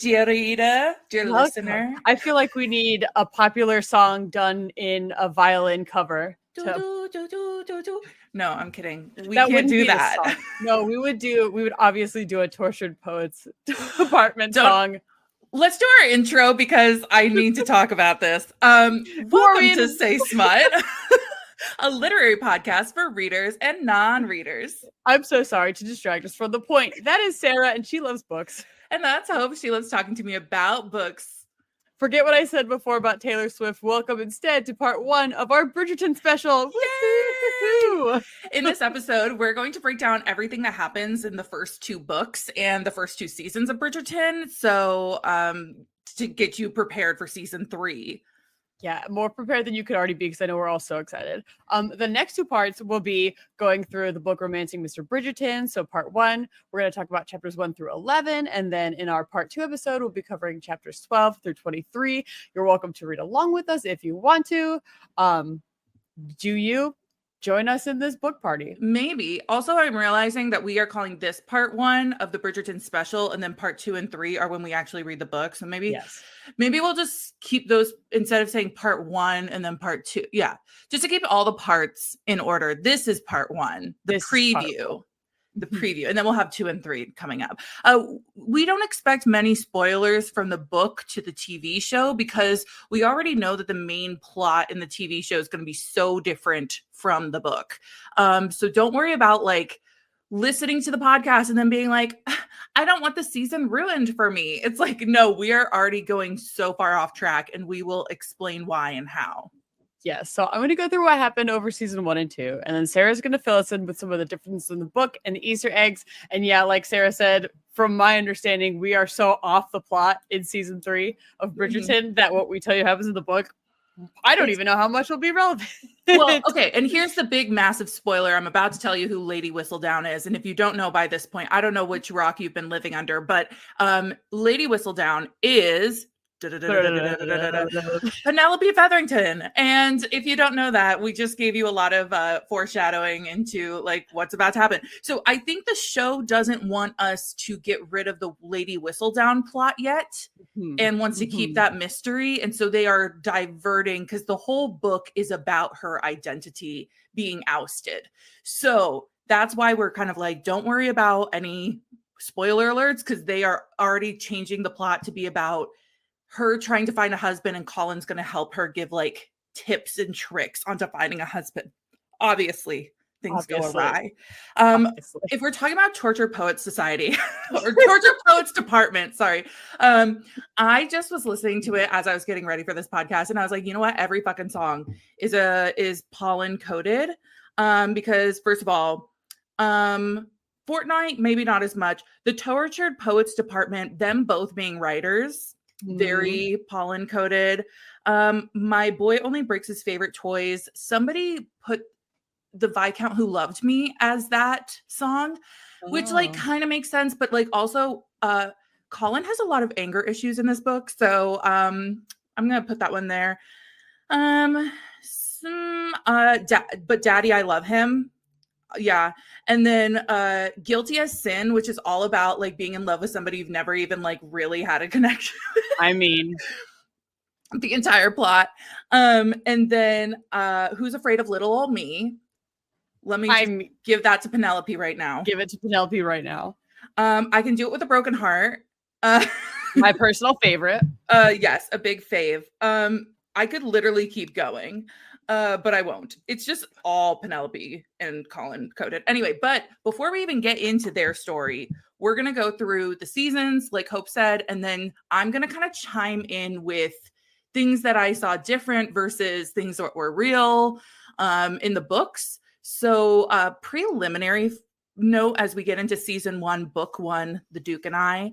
dear reader, dear listener. I feel like we need a popular song done in a violin cover. No, I'm kidding. We That can't do wouldn't be the that. song. No, we would obviously do a Tortured Poets Department song. Let's do our intro because I need to talk about this. Welcome to Say Smut, a literary podcast for readers and non-readers. I'm so sorry to distract us from the point. That is Sarah, and she loves books. And that's Hope. She loves talking to me about books. Forget what I said before about Taylor Swift. Welcome instead to part 1 of our Bridgerton special. Yay! In this episode, we're going to break down everything that happens in the first 2 books and the first 2 seasons of Bridgerton. So to get you prepared for season 3. Yeah, more prepared than you could already be because I know we're all so excited. The next 2 parts will be going through the book Romancing Mr. Bridgerton. So part 1, we're going to talk about chapters 1 through 11. And then in our part 2 episode, we'll be covering chapters 12 through 23. You're welcome to read along with us if you want to. Do you join us in this book party? Maybe. Also, I'm realizing that we are calling this part 1 of the Bridgerton special, and then part 2 and 3 are when we actually read the book. So maybe we'll just keep those instead of saying part 1 and then part 2. Yeah, just to keep all the parts in order. This is part 1, the preview. The preview, and then we'll have 2 and 3 coming up. We don't expect many spoilers from the book to the TV show because we already know that the main plot in the TV show is going to be so different from the book. So don't worry about like listening to the podcast and then being like, I don't want the season ruined for me. It's like, no, we are already going so far off track, and we will explain why and how. Yeah, so I'm going to go through what happened over season 1 and 2, and then Sarah's going to fill us in with some of the differences in the book and the Easter eggs. And yeah, like Sarah said, from my understanding, we are so off the plot in season 3 of Bridgerton that what we tell you happens in the book, I don't even know how much will be relevant. Well, okay, and here's the big, massive spoiler. I'm about to tell you who Lady Whistledown is, and if you don't know by this point, I don't know which rock you've been living under, but Lady Whistledown is Penelope Featherington. And if you don't know that, we just gave you a lot of foreshadowing into like what's about to happen. So I think the show doesn't want us to get rid of the Lady Whistledown plot yet and wants to keep that mystery. And so they are diverting because the whole book is about her identity being ousted. So that's why we're kind of like, don't worry about any spoiler alerts because they are already changing the plot to be about her trying to find a husband, and Colin's going to help her give like tips and tricks onto finding a husband. Obviously, things go awry. If we're talking about Tortured Poets Society or Tortured Poets Department, sorry. I just was listening to it as I was getting ready for this podcast, and I was like, you know what? Every fucking song is pollen coated. Because first of all, Fortnite, maybe not as much. The Tortured Poets Department, them both being writers, very pollen coated. My boy only breaks his favorite toys. Somebody put the Viscount Who Loved Me as that song, which like kind of makes sense, but like also Colin has a lot of anger issues in this book, so I'm gonna put that one there. But Daddy, I Love Him. Yeah. And then Guilty as Sin, which is all about like being in love with somebody you've never even like really had a connection with. I mean, the entire plot. And then Who's Afraid of Little Old Me? Let me give that to Penelope right now. Give it to Penelope right now. I Can Do It With a Broken Heart. My personal favorite. Yes, a big fave. I could literally keep going. But I won't. It's just all Penelope and Colin coded. Anyway, but before we even get into their story, we're going to go through the seasons, like Hope said, and then I'm going to kind of chime in with things that I saw different versus things that were real in the books. So preliminary note as we get into season 1, book 1, The Duke and I.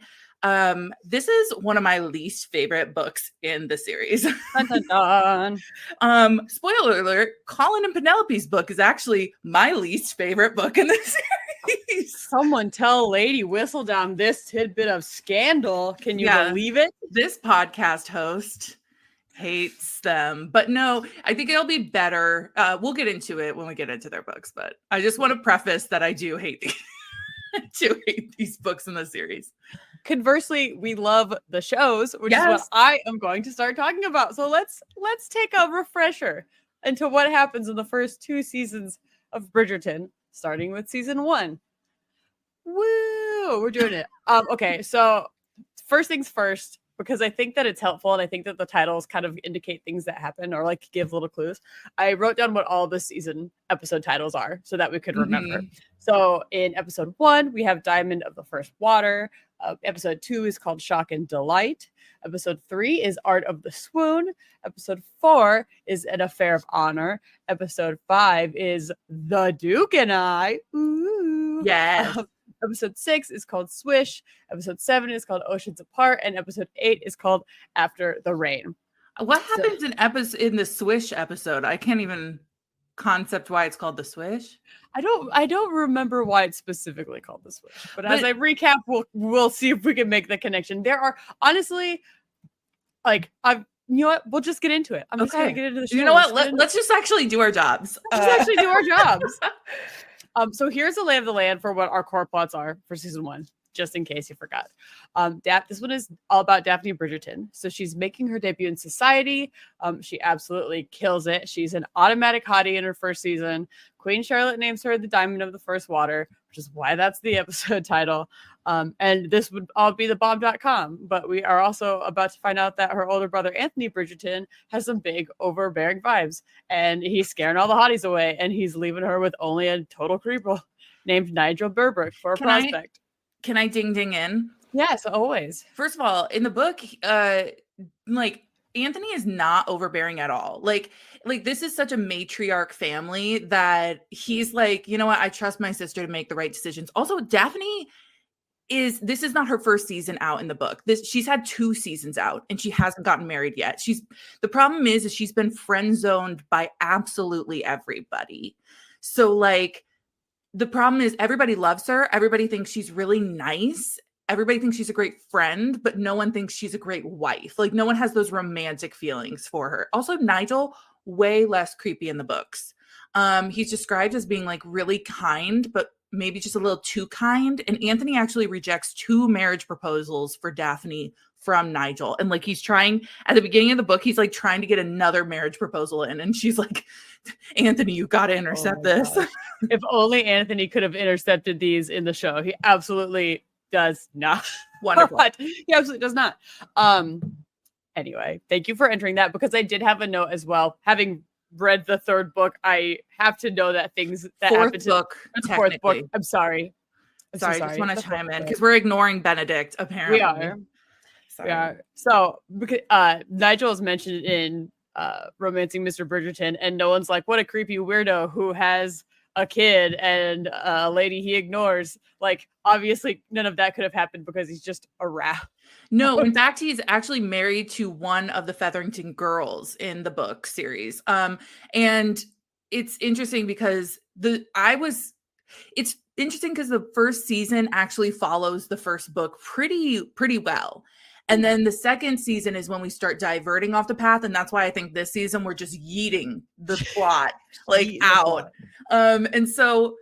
This is one of my least favorite books in the series. Spoiler alert, Colin and Penelope's book is actually my least favorite book in the series. Someone tell Lady Whistledown this tidbit of scandal. Can you believe it? This podcast host hates them. But no, I think it'll be better. We'll get into it when we get into their books. But I just want to preface that I do hate these, these books in the series. conversely, we love the shows, which is what Yes. I am going to start talking about. So let's take a refresher into what happens in the first 2 seasons of Bridgerton, starting with season 1. Woo! We're doing it. Okay, so first things first, because I think that it's helpful and I think that the titles kind of indicate things that happen or like give little clues. I wrote down what all the season episode titles are so that we could remember. So in episode 1, we have Diamond of the First Water. Episode 2 is called Shock and Delight. Episode 3 is Art of the Swoon. Episode 4 is An Affair of Honor. Episode 5 is The Duke and I. Ooh. Yes. Episode 6 is called Swish. Episode 7 is called Oceans Apart, and episode 8 is called After the Rain. What happens in the Swish episode? I can't even concept why it's called the Swish. I don't remember why it's specifically called the Swish, but as I recap, we'll see if we can make the connection. There are honestly, like, you know what? We'll just get into it. I'm just gonna get into the show. You know what? Let's just actually do our jobs. So here's the lay of the land for what our core plots are for season 1, just in case you forgot. This one is all about Daphne Bridgerton. So she's making her debut in society. She absolutely kills it. She's an automatic hottie in her first season. Queen Charlotte names her the Diamond of the First Water, which is why that's the episode title. And this would all be the bomb.com. But we are also about to find out that her older brother, Anthony Bridgerton, has some big overbearing vibes. And he's scaring all the hotties away. And he's leaving her with only a total creeper named Nigel Berberk for a prospect. Can I ding in? Yes, always. First of all, in the book, like, Anthony is not overbearing at all. Like this is such a matriarch family that he's like, you know what? I trust my sister to make the right decisions. Also, Daphne this is not her first season out in the book. She's had 2 seasons out and she hasn't gotten married yet. The problem is she's been friend zoned by absolutely everybody. So like, the problem is everybody loves her. Everybody thinks she's really nice. Everybody thinks she's a great friend, but no one thinks she's a great wife. Like, no one has those romantic feelings for her. Also, Nigel, way less creepy in the books. He's described as being like really kind, but maybe just a little too kind. And Anthony actually rejects 2 marriage proposals for Daphne from Nigel. And like, he's trying at the beginning of the book, he's like trying to get another marriage proposal in. And she's like, Anthony, you got to intercept this. If only Anthony could have intercepted these in the show. He absolutely does not. Wonderful. He absolutely does not. Anyway, thank you for entering that, because I did have a note as well. Having read the 3rd book, I have to know that things that happened to the 4th book. I'm sorry. I just want to chime in because we're ignoring Benedict, apparently. We are. Sorry. We are. So Nigel is mentioned in Romancing Mr. Bridgerton, and no one's like, what a creepy weirdo who has a kid and a lady he ignores. Like, obviously none of that could have happened because he's just a rat. No, in fact, he's actually married to one of the Featherington girls in the book series. And it's interesting because it's interesting because the first season actually follows the first book pretty well. And then the second season is when we start diverting off the path. And that's why I think this season we're just yeeting the plot out. And so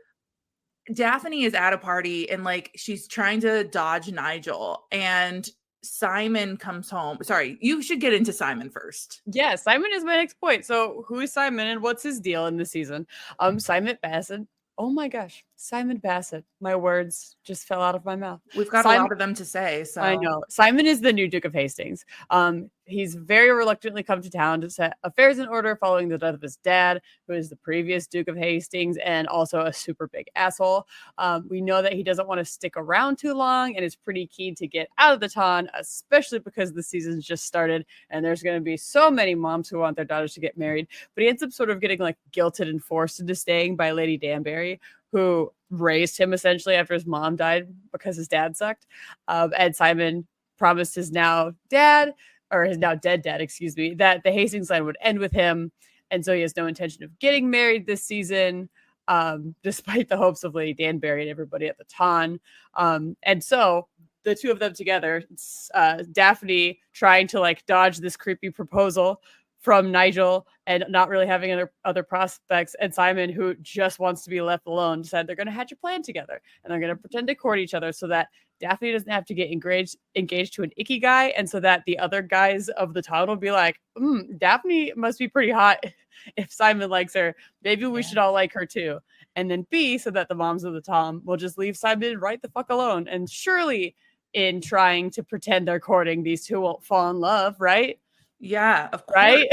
Daphne is at a party and like she's trying to dodge Nigel, and Simon comes home. Sorry, you should get into Simon first. Yeah, Simon is my next point. So who is Simon and what's his deal in this season? Simon Bassett. Oh my gosh, Simon Bassett. My words just fell out of my mouth. We've got a lot of them to say. So I know. Simon is the new Duke of Hastings. He's very reluctantly come to town to set affairs in order following the death of his dad, who is the previous Duke of Hastings and also a super big asshole. We know that he doesn't want to stick around too long and is pretty keen to get out of the town, especially because the season's just started and there's going to be so many moms who want their daughters to get married. But he ends up sort of getting like guilted and forced into staying by Lady Danbury, who raised him essentially after his mom died because his dad sucked. And Simon promised his now dead dad, that the Hastings line would end with him. And so he has no intention of getting married this season, despite the hopes of Lady Danbury and everybody at the ton. And so the 2 of them together, Daphne trying to like dodge this creepy proposal from Nigel and not really having other prospects, and Simon, who just wants to be left alone, decided they're going to hatch a plan together and they're going to pretend to court each other so that Daphne doesn't have to get engaged to an icky guy, and so that the other guys of the town will be like, Daphne must be pretty hot if Simon likes her. Maybe we should all like her too. And then B, so that the moms of the town will just leave Simon right the fuck alone. And surely in trying to pretend they're courting, these two won't fall in love, right? Yeah, of course. Right?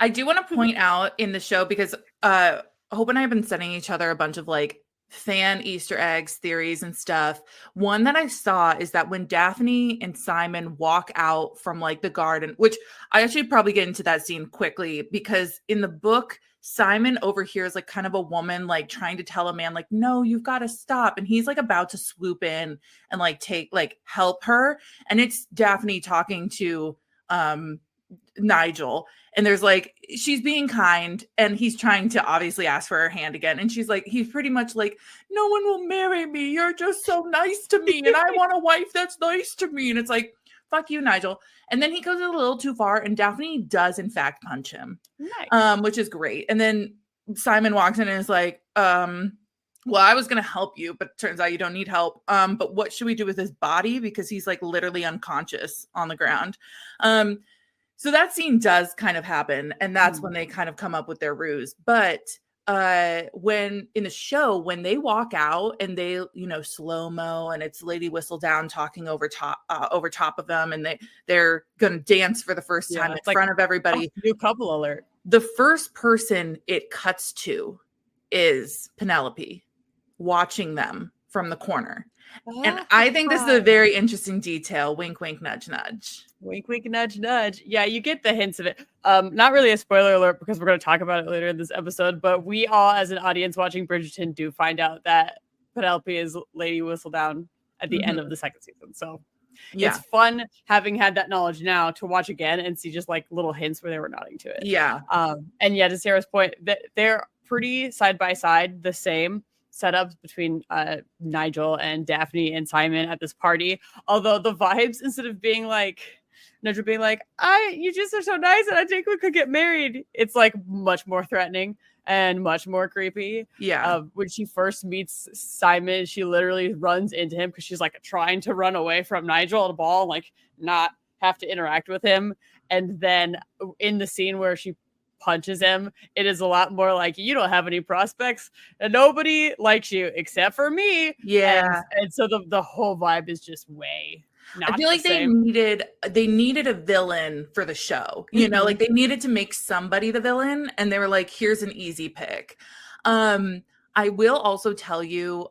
I do want to point out in the show, because Hope and I have been sending each other a bunch of like fan Easter eggs, theories, and stuff. One that I saw is that when Daphne and Simon walk out from like the garden, which I actually probably get into that scene quickly, because in the book, Simon overhears like kind of a woman like trying to tell a man like, no, you've got to stop. And he's like about to swoop in and like help her. And it's Daphne talking to Nigel, and there's like, she's being kind and he's trying to obviously ask for her hand again, and she's like, he's pretty much like, no one will marry me, you're just so nice to me and I want a wife that's nice to me. And it's like, fuck you, Nigel. And then he goes a little too far, and Daphne does in fact punch him. Nice. Which is great. And then Simon walks in and is like, well, I was gonna help you, but turns out you don't need help. But what should we do with his body, because he's like literally unconscious on the ground. So that scene does kind of happen, and that's when they kind of come up with their ruse. But when in the show, when they walk out and they, slow-mo, and it's Lady Whistledown talking over top of them, and they're gonna dance for the first time in front of everybody. New couple alert. The first person it cuts to is Penelope watching them from the corner. And I think this is a very interesting detail. Wink, wink, nudge, nudge. Wink, wink, nudge, nudge. Yeah, you get the hints of it. Not really a spoiler alert, because we're going to talk about it later in this episode, but we all, as an audience watching Bridgerton, do find out that Penelope is Lady Whistledown at the end of the second season. So it's fun having had that knowledge now to watch again and see just like little hints where they were nodding to it. Yeah. And yeah, to Sarah's point, that they're pretty side by side, the same setups between Nigel and Daphne and Simon at this party. Although the vibes, instead of being like Nigel being like, you just are so nice and I think we could get married, it's like much more threatening and much more creepy. Yeah. When she first meets Simon, she literally runs into him because she's like trying to run away from Nigel at a ball and like not have to interact with him. And then in the scene where she punches him, it is a lot more like, you don't have any prospects and nobody likes you except for me. Yeah. And so the whole vibe is just way not I feel like they needed a villain for the show. Like they needed to make somebody the villain, and they were like, here's an easy pick. I will also tell you,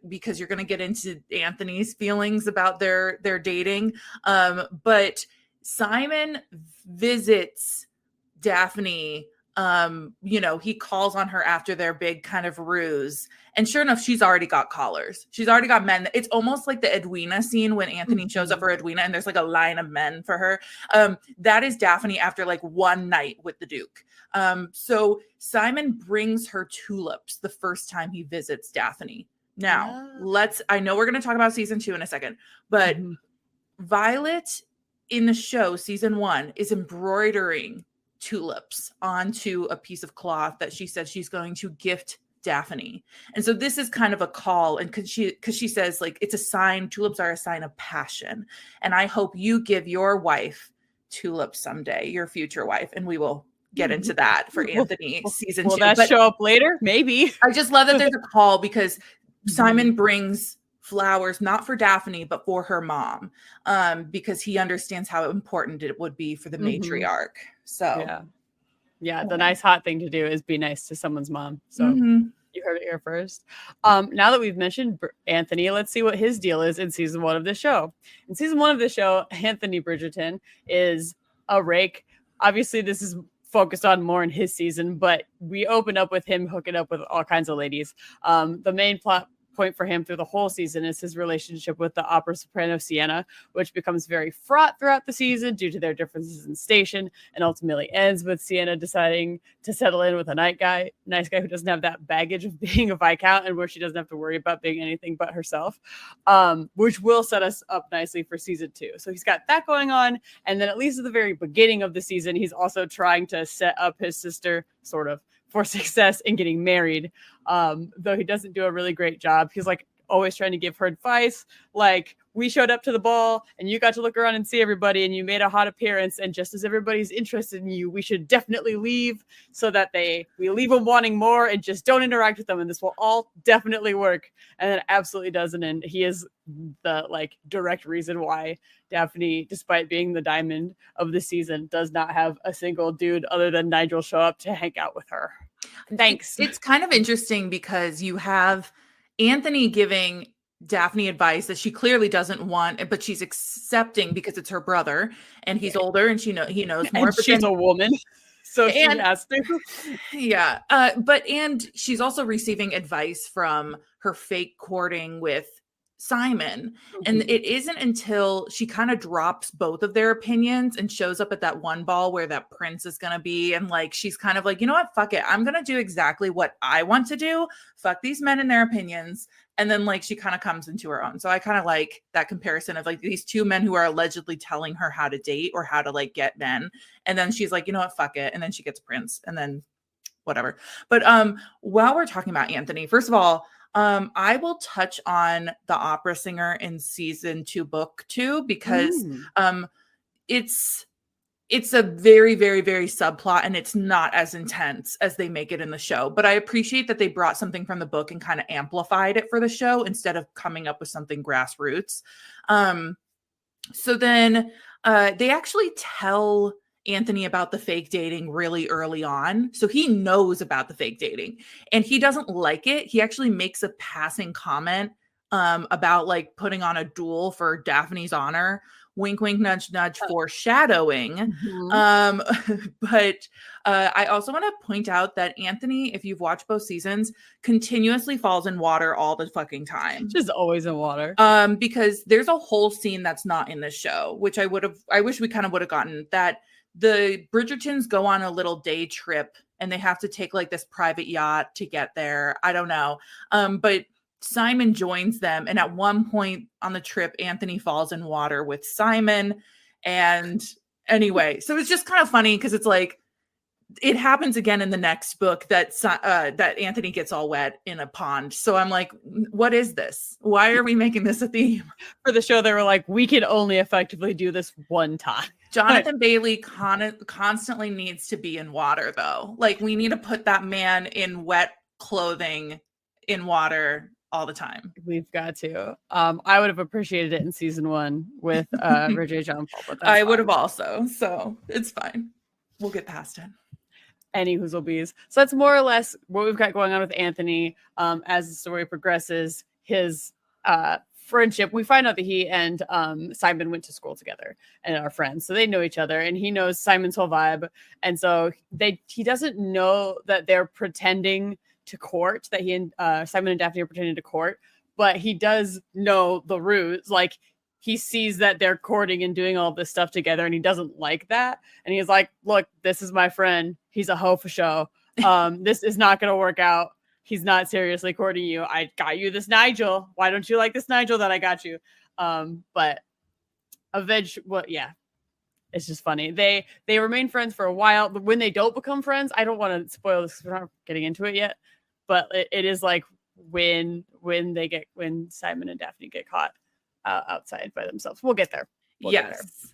because you're going to get into Anthony's feelings about their dating, but Simon visits Daphne. He calls on her after their big kind of ruse, and sure enough, she's already got callers. She's already got men. It's almost like the Edwina scene when Anthony shows up for Edwina and there's like a line of men for her. That is Daphne after like one night with the Duke. So Simon brings her tulips the first time he visits Daphne. Now, I know we're going to talk about season 2 in a second, but Violet in the show, season 1, is embroidering tulips onto a piece of cloth that she said she's going to gift Daphne. And so this is kind of a call, and because she says like, it's a sign, tulips are a sign of passion, and I hope you give your wife tulips someday, your future wife. And we will get into that for Anthony season 2. Will that show up later? Maybe. I just love that there's a call, because Simon brings flowers not for Daphne but for her mom, because he understands how important it would be for the matriarch. So yeah, the nice hot thing to do is be nice to someone's mom. So you heard it here first. Now that we've mentioned Anthony, let's see what his deal is in season 1 of this show. In season 1 of this show, Anthony Bridgerton is a rake. Obviously, this is focused on more in his season, but we open up with him hooking up with all kinds of ladies. The main plot point for him through the whole season is his relationship with the opera soprano Sienna, which becomes very fraught throughout the season due to their differences in station, and ultimately ends with Sienna deciding to settle in with a nice guy who doesn't have that baggage of being a Viscount, and where she doesn't have to worry about being anything but herself, which will set us up nicely for season 2. So he's got that going on, and then at least at the very beginning of the season, he's also trying to set up his sister, sort of, for success in getting married, though he doesn't do a really great job. He's like always trying to give her advice. Like, we showed up to the ball and you got to look around and see everybody and you made a hot appearance. And just as everybody's interested in you, we should definitely leave so that we leave them wanting more and just don't interact with them. And this will all definitely work. And it absolutely doesn't. And he is the like direct reason why Daphne, despite being the diamond of the season, does not have a single dude other than Nigel show up to hang out with her. Thanks. It's kind of interesting because you have Anthony giving Daphne advice that she clearly doesn't want, but she's accepting because it's her brother and he's older and he knows more. And she's a woman, so she has to. Yeah. And she's also receiving advice from her fake courting with Simon. And it isn't until she kind of drops both of their opinions and shows up at that one ball where that prince is going to be. And like, she's kind of like, you know what? Fuck it. I'm going to do exactly what I want to do. Fuck these men and their opinions. And then like, she kind of comes into her own. So I kind of like that comparison of like these two men who are allegedly telling her how to date or how to like get men. And then she's like, you know what? Fuck it. And then she gets a prince and then whatever. But while we're talking about Anthony, first of all, I will touch on the opera singer in season 2, book 2, because it's a very, very, very subplot and it's not as intense as they make it in the show. But I appreciate that they brought something from the book and kind of amplified it for the show instead of coming up with something grassroots. So then they actually tell Anthony about the fake dating really early on. So he knows about the fake dating and he doesn't like it. He actually makes a passing comment about like putting on a duel for Daphne's honor. Wink, wink, nudge, nudge, foreshadowing. But I also want to point out that Anthony, if you've watched both seasons, continuously falls in water all the fucking time. Just always in water. Because there's a whole scene that's not in the show, which I wish we kind of would have gotten, that the Bridgertons go on a little day trip and they have to take like this private yacht to get there. I don't know. But Simon joins them. And at one point on the trip, Anthony falls in water with Simon. And anyway, so it's just kind of funny because it's like, it happens again in the next book that Anthony gets all wet in a pond. So I'm like, what is this? Why are we making this a theme? For the show, they were like, we can only effectively do this one time. Jonathan Bailey constantly needs to be in water, though. Like, we need to put that man in wet clothing in water all the time. We've got to. I would have appreciated it in season 1 with Roger John Paul, but I would have also. So it's fine. We'll get past it. Any Hoozle Bees. So that's more or less what we've got going on with Anthony. As the story progresses, his friendship, we find out that he and Simon went to school together and are friends, so they know each other and he knows Simon's whole vibe, and so he doesn't know that they're pretending to court, that he and Simon and Daphne are pretending to court, but he does know the ruse. Like, he sees that they're courting and doing all this stuff together and he doesn't like that, and he's like, look, this is my friend, he's a hoe for show, this is not going to work out. He's not seriously courting you. I got you this Nigel. Why don't you like this Nigel that I got you? But yeah, it's just funny. They remain friends for a while. When they don't become friends, I don't want to spoil this because we're not getting into it yet. But it is like when Simon and Daphne get caught outside by themselves. We'll get there. Yes.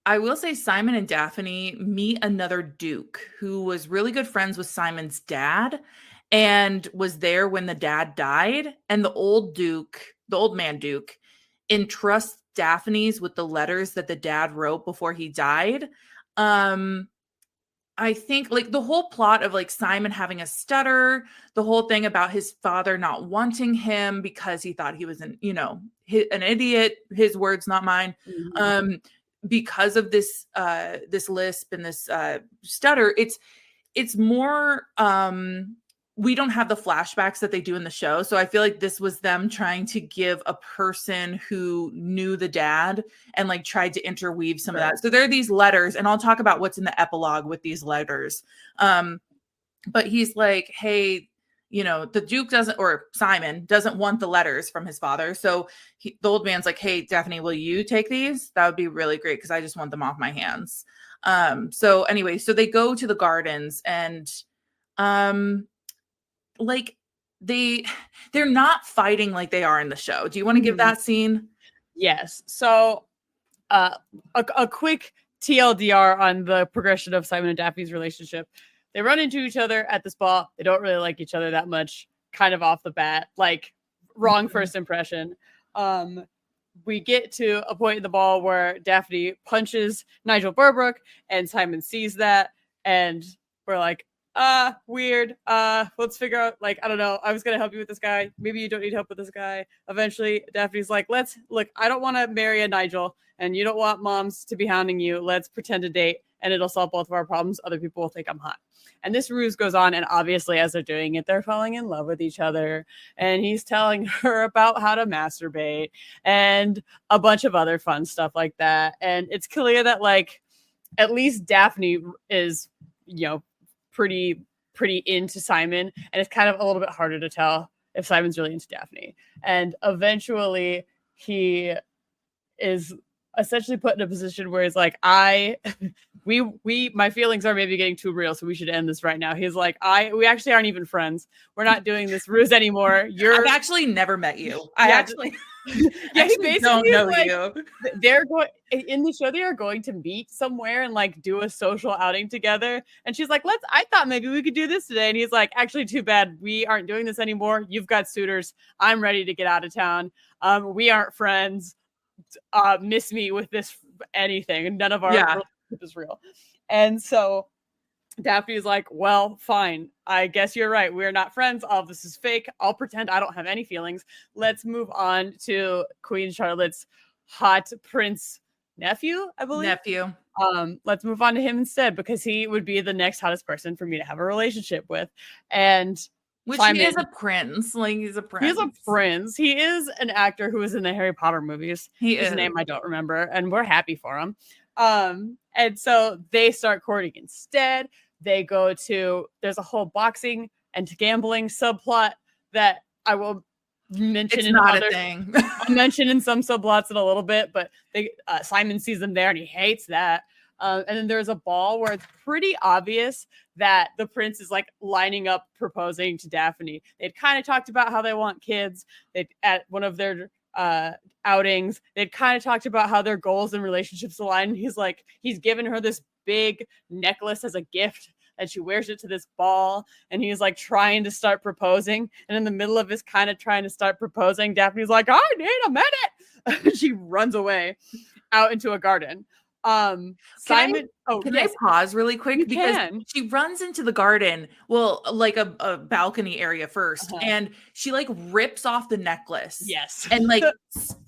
I will say Simon and Daphne meet another Duke who was really good friends with Simon's dad and was there when the dad died. And the old man Duke, entrusts Daphne's with the letters that the dad wrote before he died. I think like the whole plot of like Simon having a stutter, the whole thing about his father not wanting him because he thought he was an idiot, his words, not mine. Because of this lisp and this stutter, it's more we don't have the flashbacks that they do in the show. So I feel like this was them trying to give a person who knew the dad and like tried to interweave some of that. So there are these letters, and I'll talk about what's in the epilogue with these letters. But he's like, hey, the Duke Simon doesn't want the letters from his father. So the old man's like, hey, Daphne, will you take these? That would be really great because I just want them off my hands. So anyway, so they go to the gardens and like they're not fighting like they are in the show. Do you want to give that scene? Yes. So a quick TLDR on the progression of Simon and Daphne's relationship. They run into each other at this ball. They don't really like each other that much, kind of off the bat, like wrong first impression. We get to a point in the ball where Daphne punches Nigel Burbrook, and Simon sees that, and we're like, weird. Let's figure out, like, I don't know. I was gonna help you with this guy. Maybe you don't need help with this guy. Eventually, Daphne's like, let's look, I don't want to marry a Nigel, and you don't want moms to be hounding you. Let's pretend to date, and it'll solve both of our problems. Other people will think I'm hot. And this ruse goes on, and obviously, as they're doing it, they're falling in love with each other. And he's telling her about how to masturbate and a bunch of other fun stuff like that. And it's clear that, like, at least Daphne is, pretty into Simon, and it's kind of a little bit harder to tell if Simon's really into Daphne. And eventually, he is essentially put in a position where he's like, my feelings are maybe getting too real, so we should end this right now. He's like, we actually aren't even friends. We're not doing this ruse anymore. I've actually never met you. He basically don't know you. They're going in the show. They are going to meet somewhere and like do a social outing together. And she's like, I thought maybe we could do this today. And he's like, actually, too bad. We aren't doing this anymore. You've got suitors. I'm ready to get out of town. We aren't friends. Miss me with this anything, and none of our relationship is real. And so Daphne's like, well, fine, I guess you're right, we're not friends, all this is fake, I'll pretend I don't have any feelings. Let's move on to Queen Charlotte's hot prince nephew, I believe. Let's move on to him instead, because he would be the next hottest person for me to have a relationship with. And Simon, he is a prince. Like, he's a prince. He's a prince. He is an actor who was in the Harry Potter movies. His name I don't remember, and we're happy for him. And so they start courting instead. They go to, there's a whole boxing and gambling subplot that I will mention. It's not a thing. I'll mention in some subplots in a little bit, but Simon sees them there and he hates that. And then there's a ball where it's pretty obvious that the prince is like lining up proposing to Daphne. They'd kind of talked about how they want kids. At one of their outings, they'd kind of talked about how their goals and relationships align. He's given her this big necklace as a gift, and she wears it to this ball, and he's like trying to start proposing. And in the middle of his kind of trying to start proposing, Daphne's like, I need a minute. She runs away out into a garden. Simon, can I pause really quick? Because she runs into the garden, well, like a balcony area first, and she like rips off the necklace. Yes. And like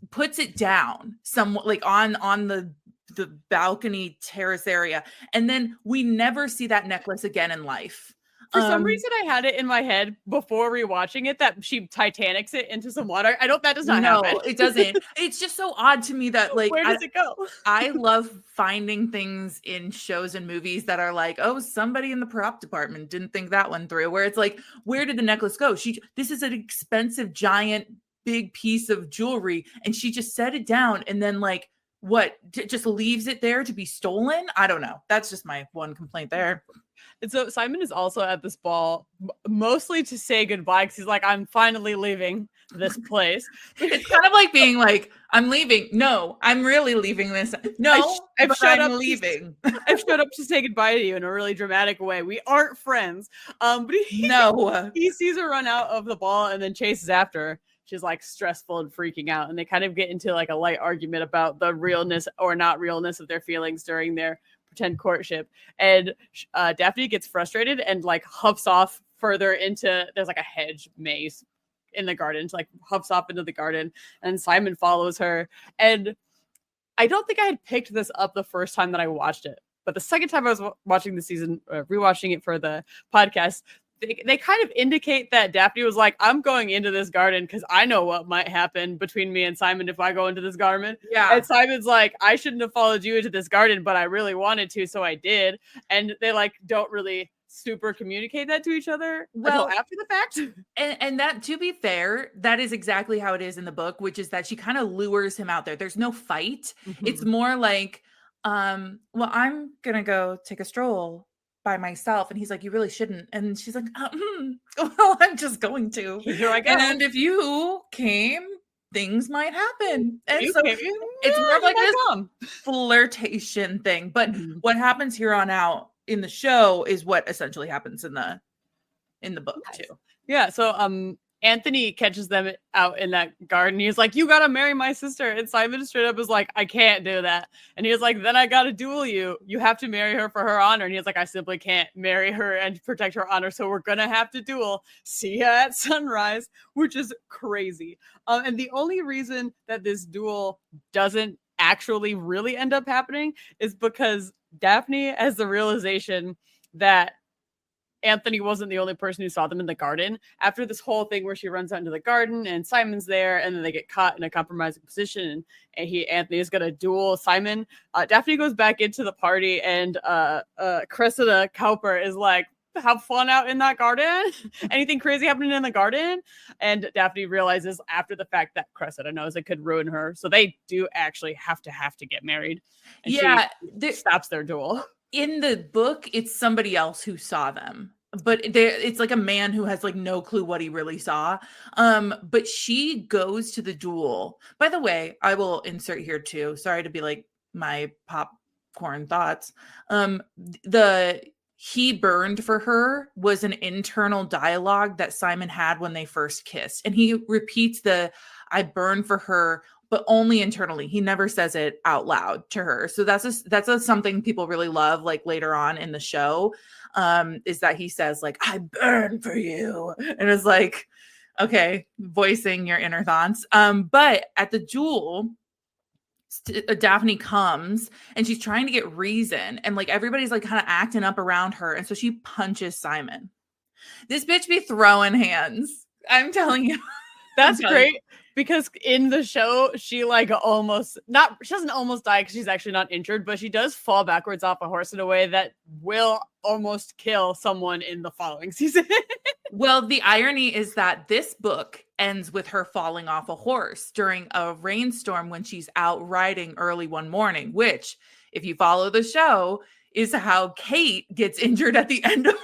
puts it down somewhat, like on the balcony terrace area. And then we never see that necklace again in life. For some reason, I had it in my head before rewatching it that she Titanics it into some water. That does not happen. No, it doesn't. It's just so odd to me that, like, where does it go? I love finding things in shows and movies that are like, oh, somebody in the prop department didn't think that one through. Where it's like, where did the necklace go? This is an expensive, giant, big piece of jewelry, and she just set it down, and then like, just leaves it there to be stolen? I don't know. That's just my one complaint there. And so Simon is also at this ball mostly to say goodbye, because he's like, I'm finally leaving this place. It's kind of like being like, I'm leaving. No, I'm really leaving this. No, I'm leaving. I've showed up to say goodbye to you in a really dramatic way. We aren't friends. But he sees her run out of the ball and then chases after her. She's like stressful and freaking out. And they kind of get into like a light argument about the realness or not realness of their feelings during their pretend courtship. And Daphne gets frustrated and like huffs off further into, there's like a hedge maze in the garden. She like huffs off into the garden, and Simon follows her. And I don't think I had picked this up the first time that I watched it, but the second time I was watching the season, rewatching it for the podcast, they kind of indicate that Daphne was like, I'm going into this garden because I know what might happen between me and Simon if I go into this garden. Yeah. And Simon's like, I shouldn't have followed you into this garden, but I really wanted to, so I did. And they like don't really super communicate that to each other until after the fact. And that, to be fair, that is exactly how it is in the book, which is that she kind of lures him out there. There's no fight. Mm-hmm. It's more like, well, I'm gonna go take a stroll by myself. And he's like, you really shouldn't. And she's like, well, I'm just going to. Here I go. And if you came, things might happen. And You so came. it's more of like Here I this come. flirtation thing. But Mhm. what happens here on out in the show is what essentially happens in the book Nice. too. Yeah. So Anthony catches them out in that garden. He's like, you gotta marry my sister. And Simon straight up is like, I can't do that. And he was like, then I gotta duel you. You have to marry her for her honor. And he's like, I simply can't marry her and protect her honor. So we're gonna have to duel. See ya at sunrise, which is crazy. And the only reason that this duel doesn't actually really end up happening is because Daphne has the realization that Anthony wasn't the only person who saw them in the garden. After this whole thing where she runs out into the garden and Simon's there, and then they get caught in a compromising position, and Anthony is gonna duel Simon. Daphne goes back into the party, and Cressida Cowper is like, have fun out in that garden. Anything crazy happening in the garden? And Daphne realizes after the fact that Cressida knows it could ruin her. So they do actually have to get married. And Yeah, she stops their duel. In the book, it's somebody else who saw them, but it's like a man who has like no clue what he really saw. But she goes to the duel. By the way, I will insert here too. Sorry to be like my popcorn thoughts. The he burned for her was an internal dialogue that Simon had when they first kissed, and he repeats the I burned for her, but only internally. He never says it out loud to her. So that's something people really love, like later on in the show, is that he says like, I burn for you. And it's like, okay, voicing your inner thoughts. But at the duel, Daphne comes and she's trying to get reason, and like everybody's like kind of acting up around her. And so she punches Simon. This bitch be throwing hands. I'm telling you. That's great. Because in the show, she like she doesn't almost die because she's actually not injured, but she does fall backwards off a horse in a way that will almost kill someone in the following season. Well, the irony is that this book ends with her falling off a horse during a rainstorm when she's out riding early one morning, which, if you follow the show, is how Kate gets injured at the end of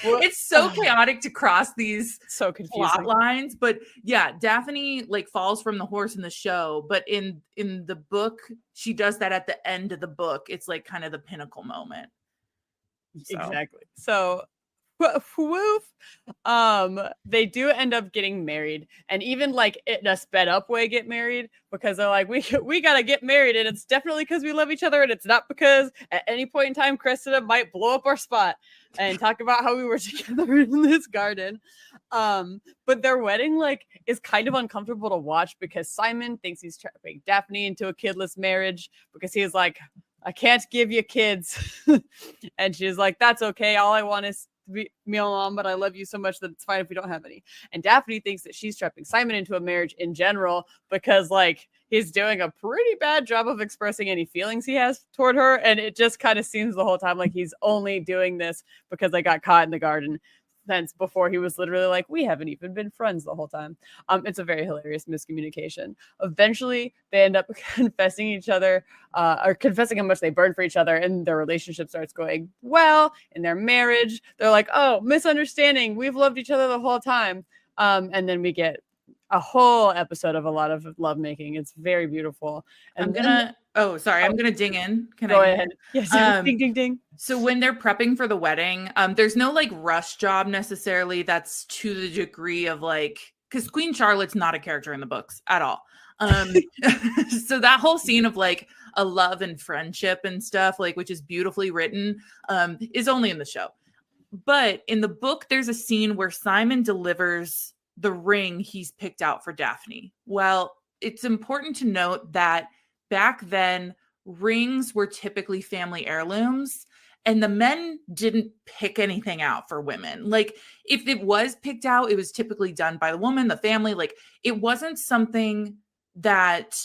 it's so chaotic to cross these so confusing plot lines. But yeah, Daphne like falls from the horse in the show, but in the book, she does that at the end of the book. It's like kind of the pinnacle moment. So. Exactly. So woof. They do end up getting married, and even like in a sped up way get married, because they're like, we gotta get married, and it's definitely because we love each other, and it's not because at any point in time Cressida might blow up our spot and talk about how we were together in this garden. But their wedding like is kind of uncomfortable to watch because Simon thinks he's trapping Daphne into a kidless marriage because he's like, I can't give you kids. And she's like, that's okay, all I want is me alone, but I love you so much that it's fine if we don't have any. And Daphne thinks that she's trapping Simon into a marriage in general because like he's doing a pretty bad job of expressing any feelings he has toward her, and it just kind of seems the whole time like he's only doing this because they got caught in the garden. Since before he was literally like, we haven't even been friends the whole time. It's a very hilarious miscommunication. Eventually, they end up confessing each other, or confessing how much they burn for each other, and their relationship starts going well. In their marriage, they're like, oh, misunderstanding. We've loved each other the whole time. And then we get a whole episode of a lot of lovemaking. It's very beautiful. And I'm gonna ding in. Can go I ahead? Yes. Ding, ding, ding. So when they're prepping for the wedding, there's no like rush job necessarily that's to the degree of like, because Queen Charlotte's not a character in the books at all. So that whole scene of like a love and friendship and stuff, like, which is beautifully written, is only in the show. But in the book, there's a scene where Simon delivers the ring he's picked out for Daphne. Well, it's important to note that back then, rings were typically family heirlooms, and the men didn't pick anything out for women. Like, if it was picked out, it was typically done by the woman, the family. Like, it wasn't something that...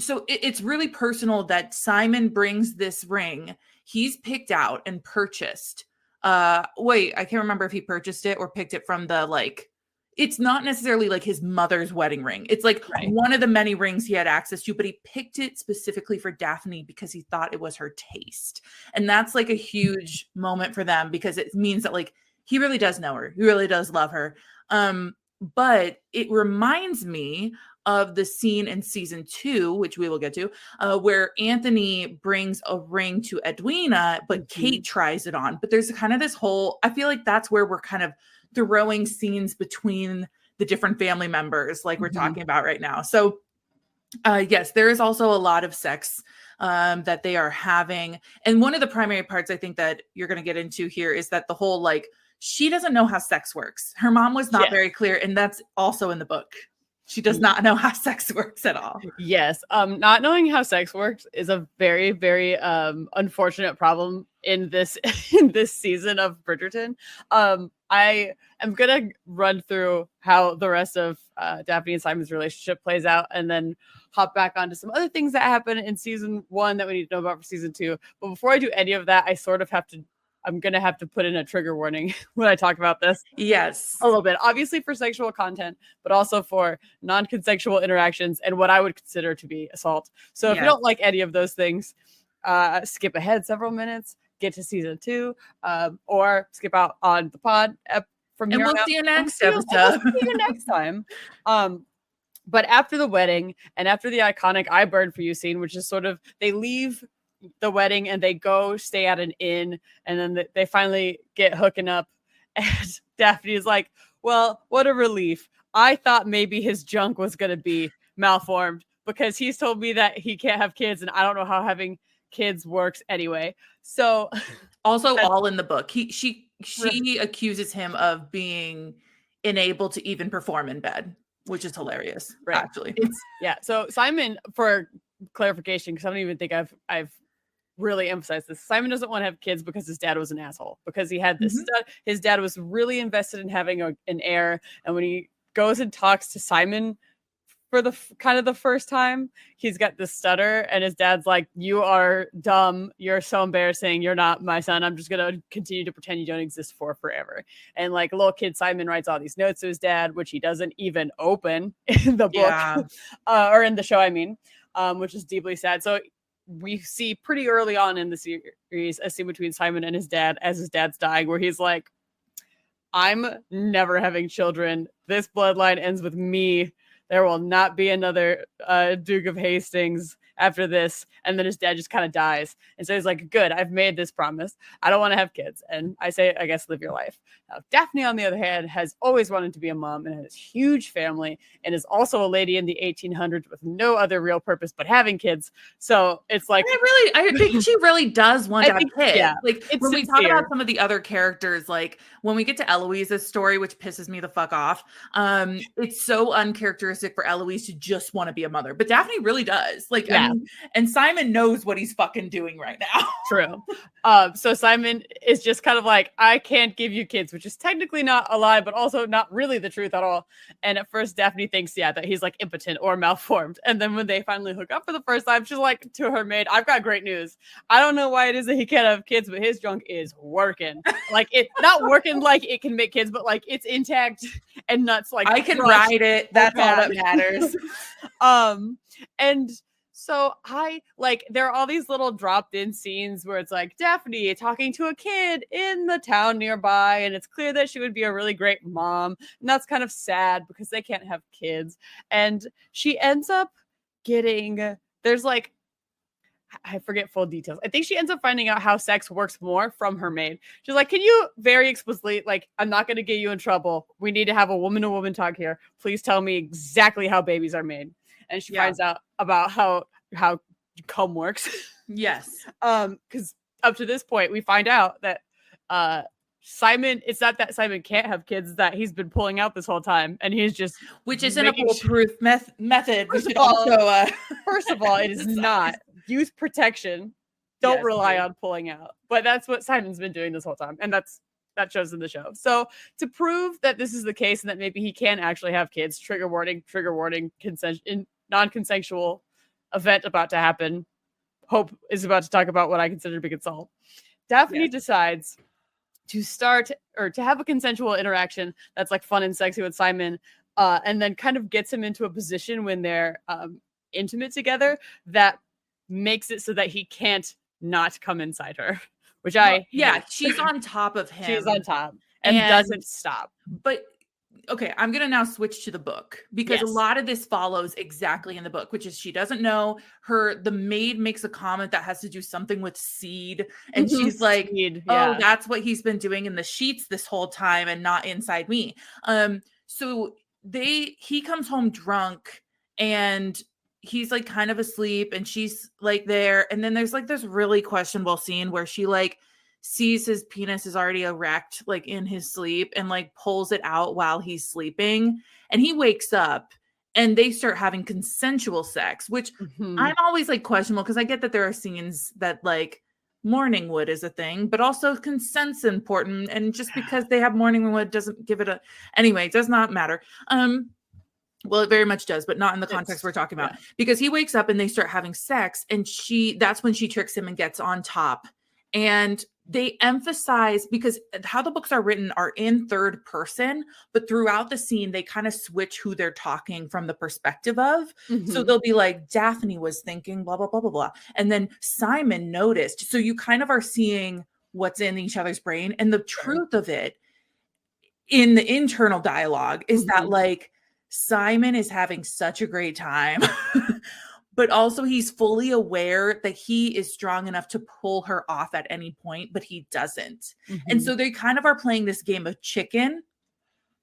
So it's really personal that Simon brings this ring he's picked out and purchased. I can't remember if he purchased it or picked it from the, like... it's not necessarily like his mother's wedding ring. It's like Right. one of the many rings he had access to, but he picked it specifically for Daphne because he thought it was her taste. And that's like a huge moment for them because it means that like he really does know her. He really does love her. But it reminds me of the scene in season 2, which we will get to, where Anthony brings a ring to Edwina, but Kate tries it on. But there's kind of this whole, I feel like that's where we're kind of throwing scenes between the different family members, like we're talking about right now. So, yes, there is also a lot of sex that they are having. And one of the primary parts I think that you're going to get into here is that the whole like, she doesn't know how sex works. Her mom was not very clear. And that's also in the book. She does not know how sex works at all. Yes. Not knowing how sex works is a very, very unfortunate problem in this in this season of Bridgerton. I am gonna run through how the rest of Daphne and Simon's relationship plays out, and then hop back onto some other things that happen in season 1 that we need to know about for season 2. But before I do any of that, I'm going to have to put in a trigger warning when I talk about this. Yes. A little bit. Obviously for sexual content, but also for non-consensual interactions and what I would consider to be assault. So if you don't like any of those things, skip ahead several minutes, get to season 2, or skip out on the pod from here on out. See you next episode. We'll see you next time. But after the wedding and after the iconic I Burn For You scene, which is sort of, they leave the wedding and they go stay at an inn, and then they finally get hooking up, and Daphne is like, well, what a relief. I thought maybe his junk was going to be malformed because he's told me that he can't have kids, and I don't know how having kids works anyway. So also all in the book. She accuses him of being unable to even perform in bed, which is hilarious, actually. So Simon, for clarification, because I don't even think I've really emphasize this. Simon doesn't want to have kids because his dad was an asshole, because he had this his dad was really invested in having an heir. And when he goes and talks to Simon for the kind of the first time, he's got this stutter, and his dad's like, you are dumb. You're so embarrassing. You're not my son. I'm just going to continue to pretend you don't exist for forever. And like little kid Simon writes all these notes to his dad, which he doesn't even open in the book or in the show, I mean, which is deeply sad. So we see pretty early on in the series a scene between Simon and his dad as his dad's dying, where he's like, I'm never having children. This bloodline ends with me. There will not be another Duke of Hastings after this. And then his dad just kind of dies. And so he's like, good, I've made this promise. I don't want to have kids. And I say, I guess, live your life. Now, Daphne, on the other hand, has always wanted to be a mom and has a huge family, and is also a lady in the 1800s with no other real purpose but having kids. So it's like, I think she really does want to have kids. Yeah, like when we talk about some of the other characters, like when we get to Eloise's story, which pisses me the fuck off, it's so uncharacteristic for Eloise to just want to be a mother, but Daphne really does. Like, I mean, and Simon knows what he's fucking doing right now. True. So Simon is just kind of like, I can't give you kids, which is technically not a lie, but also not really the truth at all. And at first Daphne thinks, that he's like impotent or malformed. And then when they finally hook up for the first time, she's like to her maid, I've got great news. I don't know why it is that he can't have kids, but his junk is working. Like, it not working like it can make kids, but like it's intact and nuts. Like, I can ride it. That's all that matters. And so there are all these little dropped in scenes where it's like Daphne talking to a kid in the town nearby, and it's clear that she would be a really great mom. And that's kind of sad because they can't have kids. And she ends up there's like, I forget full details. I think she ends up finding out how sex works more from her maid. She's like, can you very explicitly, like, I'm not going to get you in trouble. We need to have a woman-to-woman talk here. Please tell me exactly how babies are made. And she finds out about how cum works. Yes. Because up to this point, we find out that Simon, it's not that Simon can't have kids, it's that he's been pulling out this whole time, and he's just, which isn't a foolproof method. First of all, it is not. Use protection. Don't rely on pulling out. But that's what Simon's been doing this whole time, and that shows in the show. So to prove that this is the case and that maybe he can actually have kids, trigger warning, non-consensual event about to happen. Hope is about to talk about what I consider to be assault. Daphne decides to start or to have a consensual interaction that's like fun and sexy with Simon, and then kind of gets him into a position when they're intimate together that makes it so that he can't not come inside her, which I yeah, hate. she's on top of him. She's on top and doesn't stop. But okay, I'm gonna now switch to the book because a Yes. lot of this follows exactly in the book, which is she doesn't know the maid makes a comment that has to do something with seed, and she's like, oh, that's what he's been doing in the sheets this whole time and not inside me. So he comes home drunk and he's like kind of asleep and she's like there, and then there's like this really questionable scene where she like sees his penis is already erect like in his sleep and like pulls it out while he's sleeping, and he wakes up and they start having consensual sex, which I'm always like questionable because I get that there are scenes that like morning wood is a thing, but also consent's important, and just because they have morning wood doesn't give it a anyway, it does not matter. Well, it very much does, but not in the context we're talking about, because he wakes up and they start having sex, and that's when she tricks him and gets on top. And they emphasize, because how the books are written are in third person, but throughout the scene, they kind of switch who they're talking from the perspective of. So they'll be like, Daphne was thinking, blah, blah, blah, blah, blah. And then Simon noticed. So you kind of are seeing what's in each other's brain. And the truth of it in the internal dialogue is that like Simon is having such a great time. But also he's fully aware that he is strong enough to pull her off at any point, but he doesn't. And so they kind of are playing this game of chicken,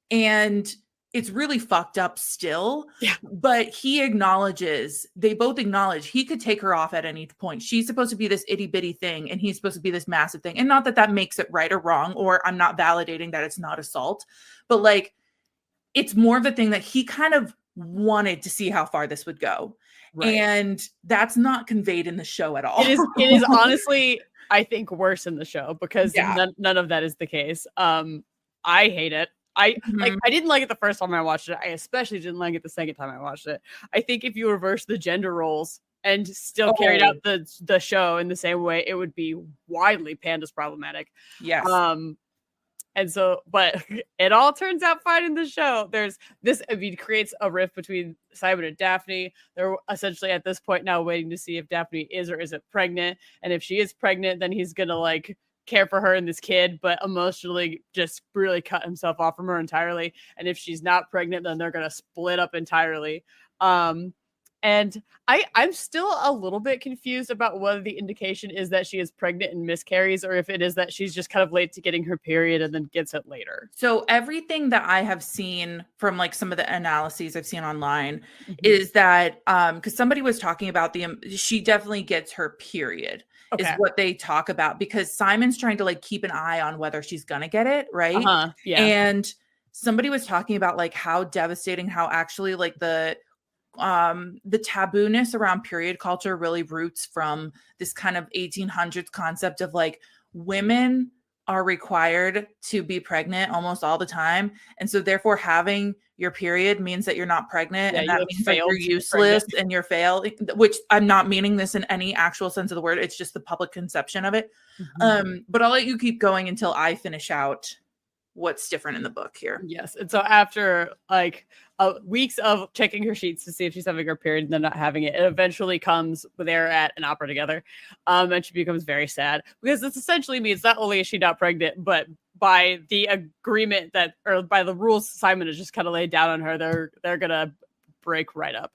and it's really fucked up still. Yeah. But they both acknowledge he could take her off at any point. She's supposed to be this itty bitty thing and he's supposed to be this massive thing. And not that that makes it right or wrong, or I'm not validating that it's not assault, but like, it's more of a thing that he kind of wanted to see how far this would go. Right. And that's not conveyed in the show at all. It is honestly, I think, worse in the show because none of that is the case. I hate it. I didn't like it the first time I watched it. I especially didn't like it the second time I watched it. I think if you reverse the gender roles and still carried out the show in the same way, it would be widely panned as problematic. Yes. And so, but it all turns out fine in the show. There's this, it creates a rift between Simon and Daphne. They're essentially at this point now waiting to see if Daphne is or isn't pregnant. And if she is pregnant, then he's going to like care for her and this kid, but emotionally just really cut himself off from her entirely. And if she's not pregnant, then they're going to split up entirely. And I'm still a little bit confused about whether the indication is that she is pregnant and miscarries, or if it is that she's just kind of late to getting her period and then gets it later. So everything that I have seen from like some of the analyses I've seen online is that because somebody was talking about she definitely gets her period is what they talk about, because Simon's trying to like keep an eye on whether she's gonna get it, right? Yeah. And somebody was talking about like how devastating, how actually like the taboo-ness around period culture really roots from this kind of 1800s concept of like women are required to be pregnant almost all the time, and so therefore having your period means that you're not pregnant, and that means that you're useless and you're failing, which I'm not meaning this in any actual sense of the word, it's just the public conception of it. But I'll let you keep going until I finish out what's different in the book here. Yes. And so after like weeks of checking her sheets to see if she's having her period and then not having it, it eventually comes they're at an opera together. And she becomes very sad because this essentially means not only is she not pregnant, but by the agreement that, or by the rules Simon has just kind of laid down on her, they're going to break right up.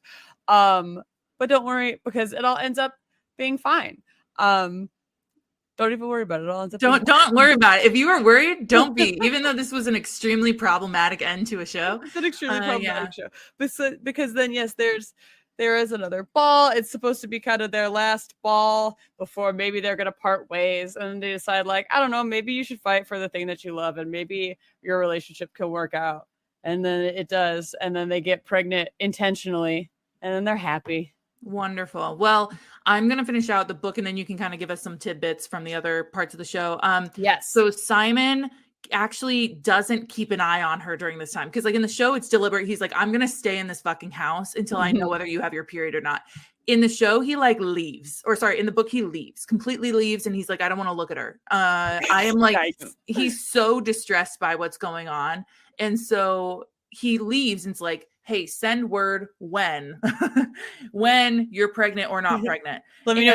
But don't worry, because it all ends up being fine. Don't even worry about it. It all ends up don't worry about it. If you are worried, don't be. Even though this was an extremely problematic end to a show. It's an extremely problematic show. But because then, yes, there is another ball. It's supposed to be kind of their last ball before maybe they're going to part ways. And they decide like, I don't know, maybe you should fight for the thing that you love and maybe your relationship can work out. And then it does. And then they get pregnant intentionally and then they're happy. Wonderful. Well, I'm going to finish out the book and then you can kind of give us some tidbits from the other parts of the show. Yes. So Simon actually doesn't keep an eye on her during this time. Because like in the show, it's deliberate. He's like, I'm going to stay in this fucking house until I know whether you have your period or not. In the show, he like leaves, or sorry, in the book, he leaves, completely leaves, and he's like, I don't want to look at her. I am like, Nice. he's so distressed by what's going on. And so he leaves and it's like, hey, send word when, when you're pregnant or not pregnant. Let me know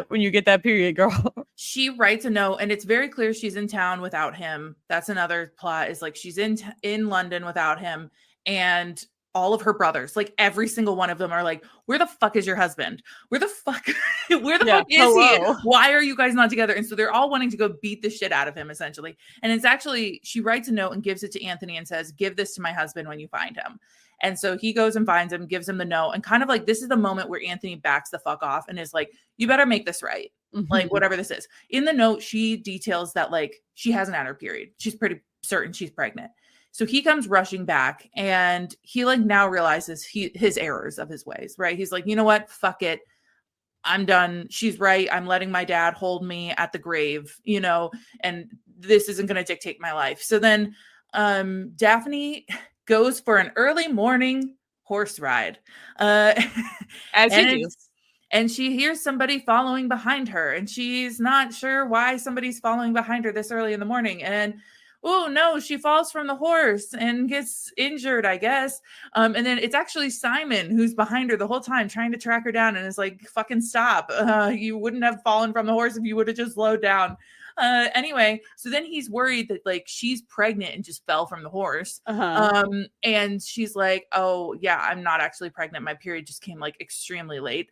when you get that period, girl. She writes a note, and it's very clear she's in town without him. That's another plot, is like she's in London without him, and all of her brothers, like every single one of them, are like, where the fuck is your husband? Where the fuck fuck is he? Why are you guys not together? And so they're all wanting to go beat the shit out of him, essentially. And it's actually, she writes a note and gives it to Anthony and says, give this to my husband when you find him. And so he goes and finds him, gives him the note, and kind of like, this is the moment where Anthony backs the fuck off and is like, you better make this right. Like, whatever this is. In the note, she details that like she hasn't had her period. She's pretty certain she's pregnant. So he comes rushing back, and he like now realizes his errors of his ways, right? He's like, you know what? Fuck it. I'm done. She's right. I'm letting my dad hold me at the grave, you know, and this isn't going to dictate my life. So then Daphne goes for an early morning horse ride. As you do. And she hears somebody following behind her, and she's not sure why somebody's following behind her this early in the morning. And oh no, she falls from the horse and gets injured, I guess. And then it's actually Simon who's behind her the whole time, trying to track her down, and is like, fucking stop. You wouldn't have fallen from the horse if you would have just slowed down. Anyway, so then he's worried that like she's pregnant and just fell from the horse. And she's like, oh yeah, I'm not actually pregnant. My period just came like extremely late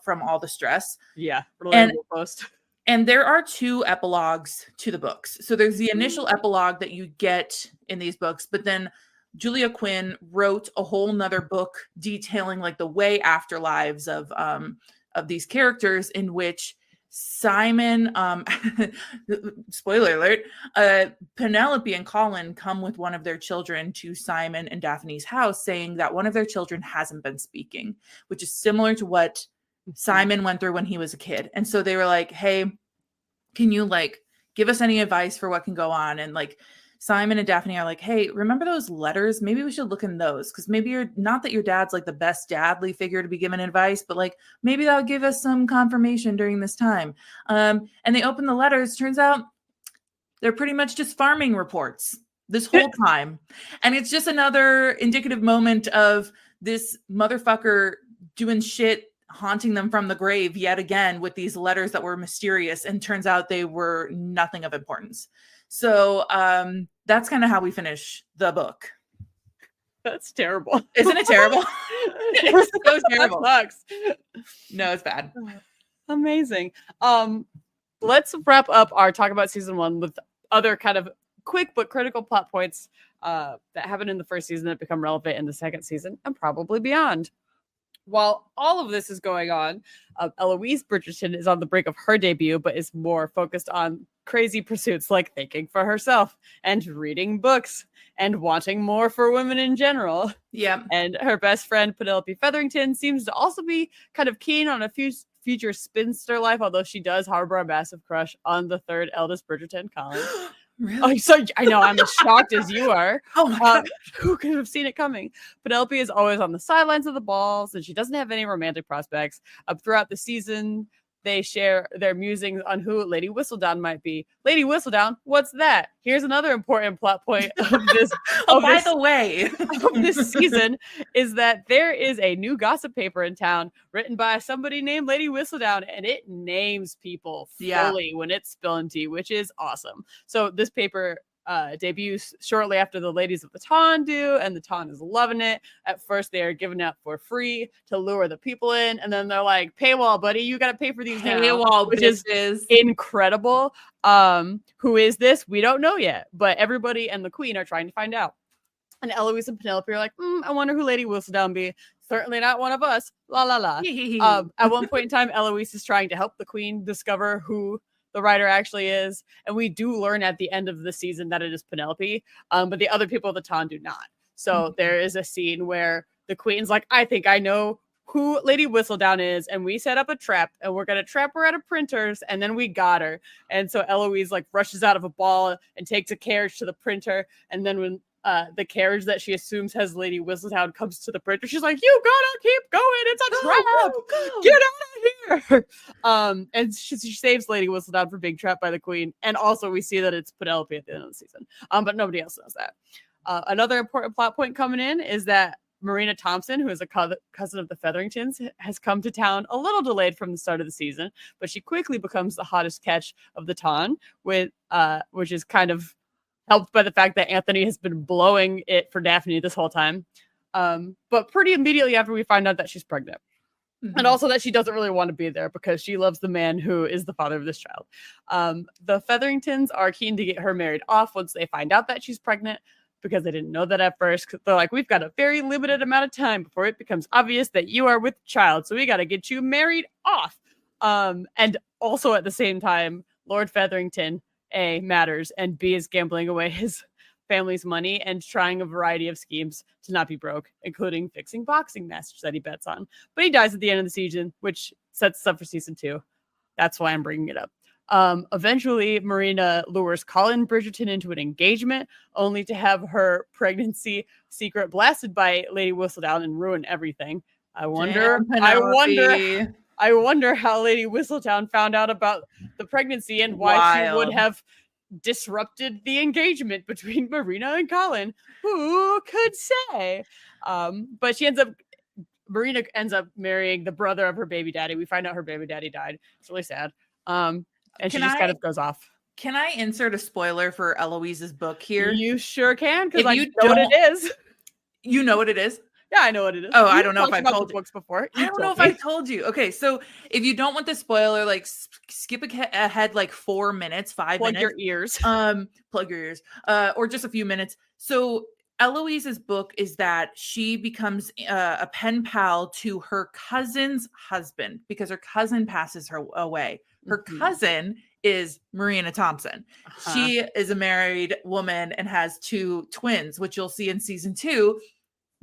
from all the stress. Yeah. Relatable post. And there are 2 epilogues to the books. So there's the initial epilogue that you get in these books, but then Julia Quinn wrote a whole nother book detailing like the way afterlives of these characters, in which Simon, spoiler alert, Penelope and Colin come with one of their children to Simon and Daphne's house, saying that one of their children hasn't been speaking, which is similar to what Simon went through when he was a kid. And so they were like, hey, can you like give us any advice for what can go on? And like Simon and Daphne are like, hey, remember those letters? Maybe we should look in those, because maybe you're not that your dad's like the best dadly figure to be given advice, but like maybe that'll give us some confirmation during this time. And they open the letters. Turns out they're pretty much just farming reports this whole time. And it's just another indicative moment of this motherfucker doing shit, haunting them from the grave yet again with these letters that were mysterious, and turns out they were nothing of importance. So that's kind of how we finish the book. That's terrible. Isn't it terrible? It's so terrible. That sucks. No, it's bad. Amazing. Let's wrap up our talk about season 1 with other kind of quick but critical plot points that happened in the first season that become relevant in the second season and probably beyond. While all of this is going on, Eloise Bridgerton is on the brink of her debut, but is more focused on crazy pursuits like thinking for herself and reading books and wanting more for women in general. Yeah. And her best friend, Penelope Featherington, seems to also be kind of keen on a future spinster life, although she does harbor a massive crush on the third eldest Bridgerton, Colin. Really? Oh, so I know, I'm as shocked as you are. Oh my God. Who could have seen it coming? Penelope is always on the sidelines of the balls, and she doesn't have any romantic prospects. Throughout the season, they share their musings on who Lady Whistledown might be. Lady Whistledown, what's that? Here's another important plot point of this. By the way, of this season is that there is a new gossip paper in town written by somebody named Lady Whistledown, and it names people fully when it's spilling tea, which is awesome. So this paper debuts shortly after the ladies of the Ton do, and the Ton is loving it. At first, they are giving out for free to lure the people in, and then they're like, "Paywall, buddy, you got to pay for these paywall," which is incredible. Who is this? We don't know yet, but everybody and the Queen are trying to find out. And Eloise and Penelope are like, I wonder who Lady Whistledown be. Certainly not one of us. La la la. At one point in time, Eloise is trying to help the Queen discover who the writer actually is, and we do learn at the end of the season that it is Penelope, but the other people of the Ton do not. So there is a scene where the Queen's like, I think I know who Lady Whistledown is, and we set up a trap, and we're gonna trap her at a printer's, and then we got her. And so Eloise like rushes out of a ball and takes a carriage to the printer, and then when the carriage that she assumes has Lady Whistledown comes to the bridge. She's like, "You gotta keep going. It's a trap. Go. Get out of here." And she saves Lady Whistledown from being trapped by the Queen. And also we see that it's Penelope at the end of the season. But nobody else knows that. Another important plot point coming in is that Marina Thompson, who is a cousin of the Featheringtons, has come to town a little delayed from the start of the season, but she quickly becomes the hottest catch of the ton, which is kind of helped by the fact that Anthony has been blowing it for Daphne this whole time. But pretty immediately after we find out that she's pregnant. Mm-hmm. And also that she doesn't really want to be there because she loves the man who is the father of this child. The Featheringtons are keen to get her married off once they find out that she's pregnant, because they didn't know that at first. They're like, we've got a very limited amount of time before it becomes obvious that you are with child, so we got to get you married off. And also at the same time, Lord Featherington, A, matters, and B, is gambling away his family's money and trying a variety of schemes to not be broke, including fixing boxing matches that he bets on. But he dies at the end of the season, which sets us up for season 2. That's why I'm bringing it up. Eventually, Marina lures Colin Bridgerton into an engagement, only to have her pregnancy secret blasted by Lady Whistledown and ruin everything. I wonder how Lady Whistledown found out about the pregnancy and why she would have disrupted the engagement between Marina and Colin. Who could say? But Marina ends up marrying the brother of her baby daddy. We find out her baby daddy died. It's really sad. And she just kind of goes off. Can I insert a spoiler for Eloise's book here? You sure can, because I know what it is. You know what it is? Yeah, I know what it is. Oh, I don't know if I've told the books before. I don't know if I told you. Okay, so if you don't want the spoiler, like skip ahead like 4 minutes, 5 minutes. Plug your ears. Plug your ears. Or just a few minutes. So Eloise's book is that she becomes a pen pal to her cousin's husband because her cousin passes her away. Her cousin is Marina Thompson. Uh-huh. She is a married woman and has 2 twins, which you'll see in season 2.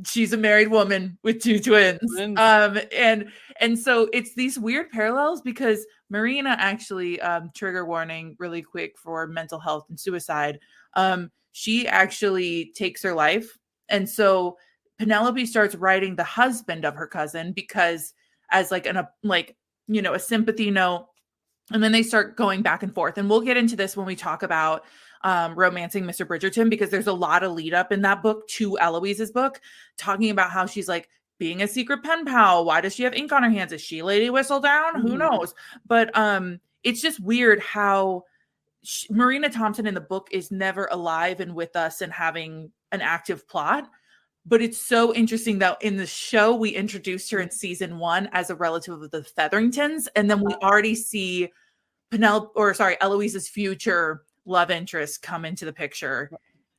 She's a married woman with 2 twins. And so it's these weird parallels because Marina actually, trigger warning really quick for mental health and suicide. She actually takes her life. And so Penelope starts writing the husband of her cousin because as like a sympathy note. And then they start going back and forth. And we'll get into this when we talk about romancing Mr. Bridgerton, because there's a lot of lead up in that book to Eloise's book, talking about how she's like being a secret pen pal. Why does she have ink on her hands? Is she Lady Whistledown? Mm-hmm. Who knows? But it's just weird how Marina Thompson in the book is never alive and with us and having an active plot. But it's so interesting that in the show, we introduced her in season 1 as a relative of the Featheringtons. And then we already see Eloise's future love interest come into the picture.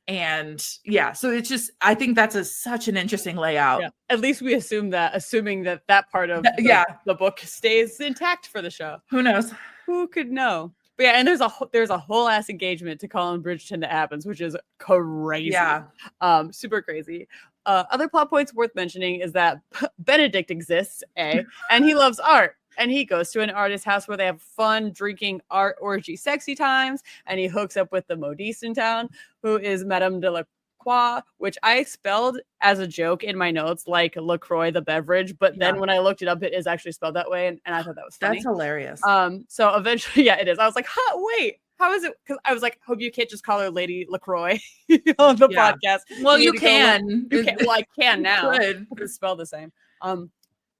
And yeah, so it's just, I think that's such an interesting layout. Yeah. At least we assuming that part of the book stays intact for the show. Who knows? Who could know? But yeah, and there's a whole ass engagement to Colin Bridgerton that happens, which is crazy. Yeah. Super crazy. Other plot points worth mentioning is that Benedict exists, and he loves art. And he goes to an artist's house where they have fun, drinking, art, orgy, sexy times. And he hooks up with the modiste in town, who is Madame de la Croix, which I spelled as a joke in my notes, like LaCroix, the beverage. But then when I looked it up, it is actually spelled that way. And I thought that was funny. That's hilarious. So eventually, it is. I was like, wait. How is it? Because I was like, hope you can't just call her Lady LaCroix on the podcast. Well, you can. Well, I can now. It's spelled the same.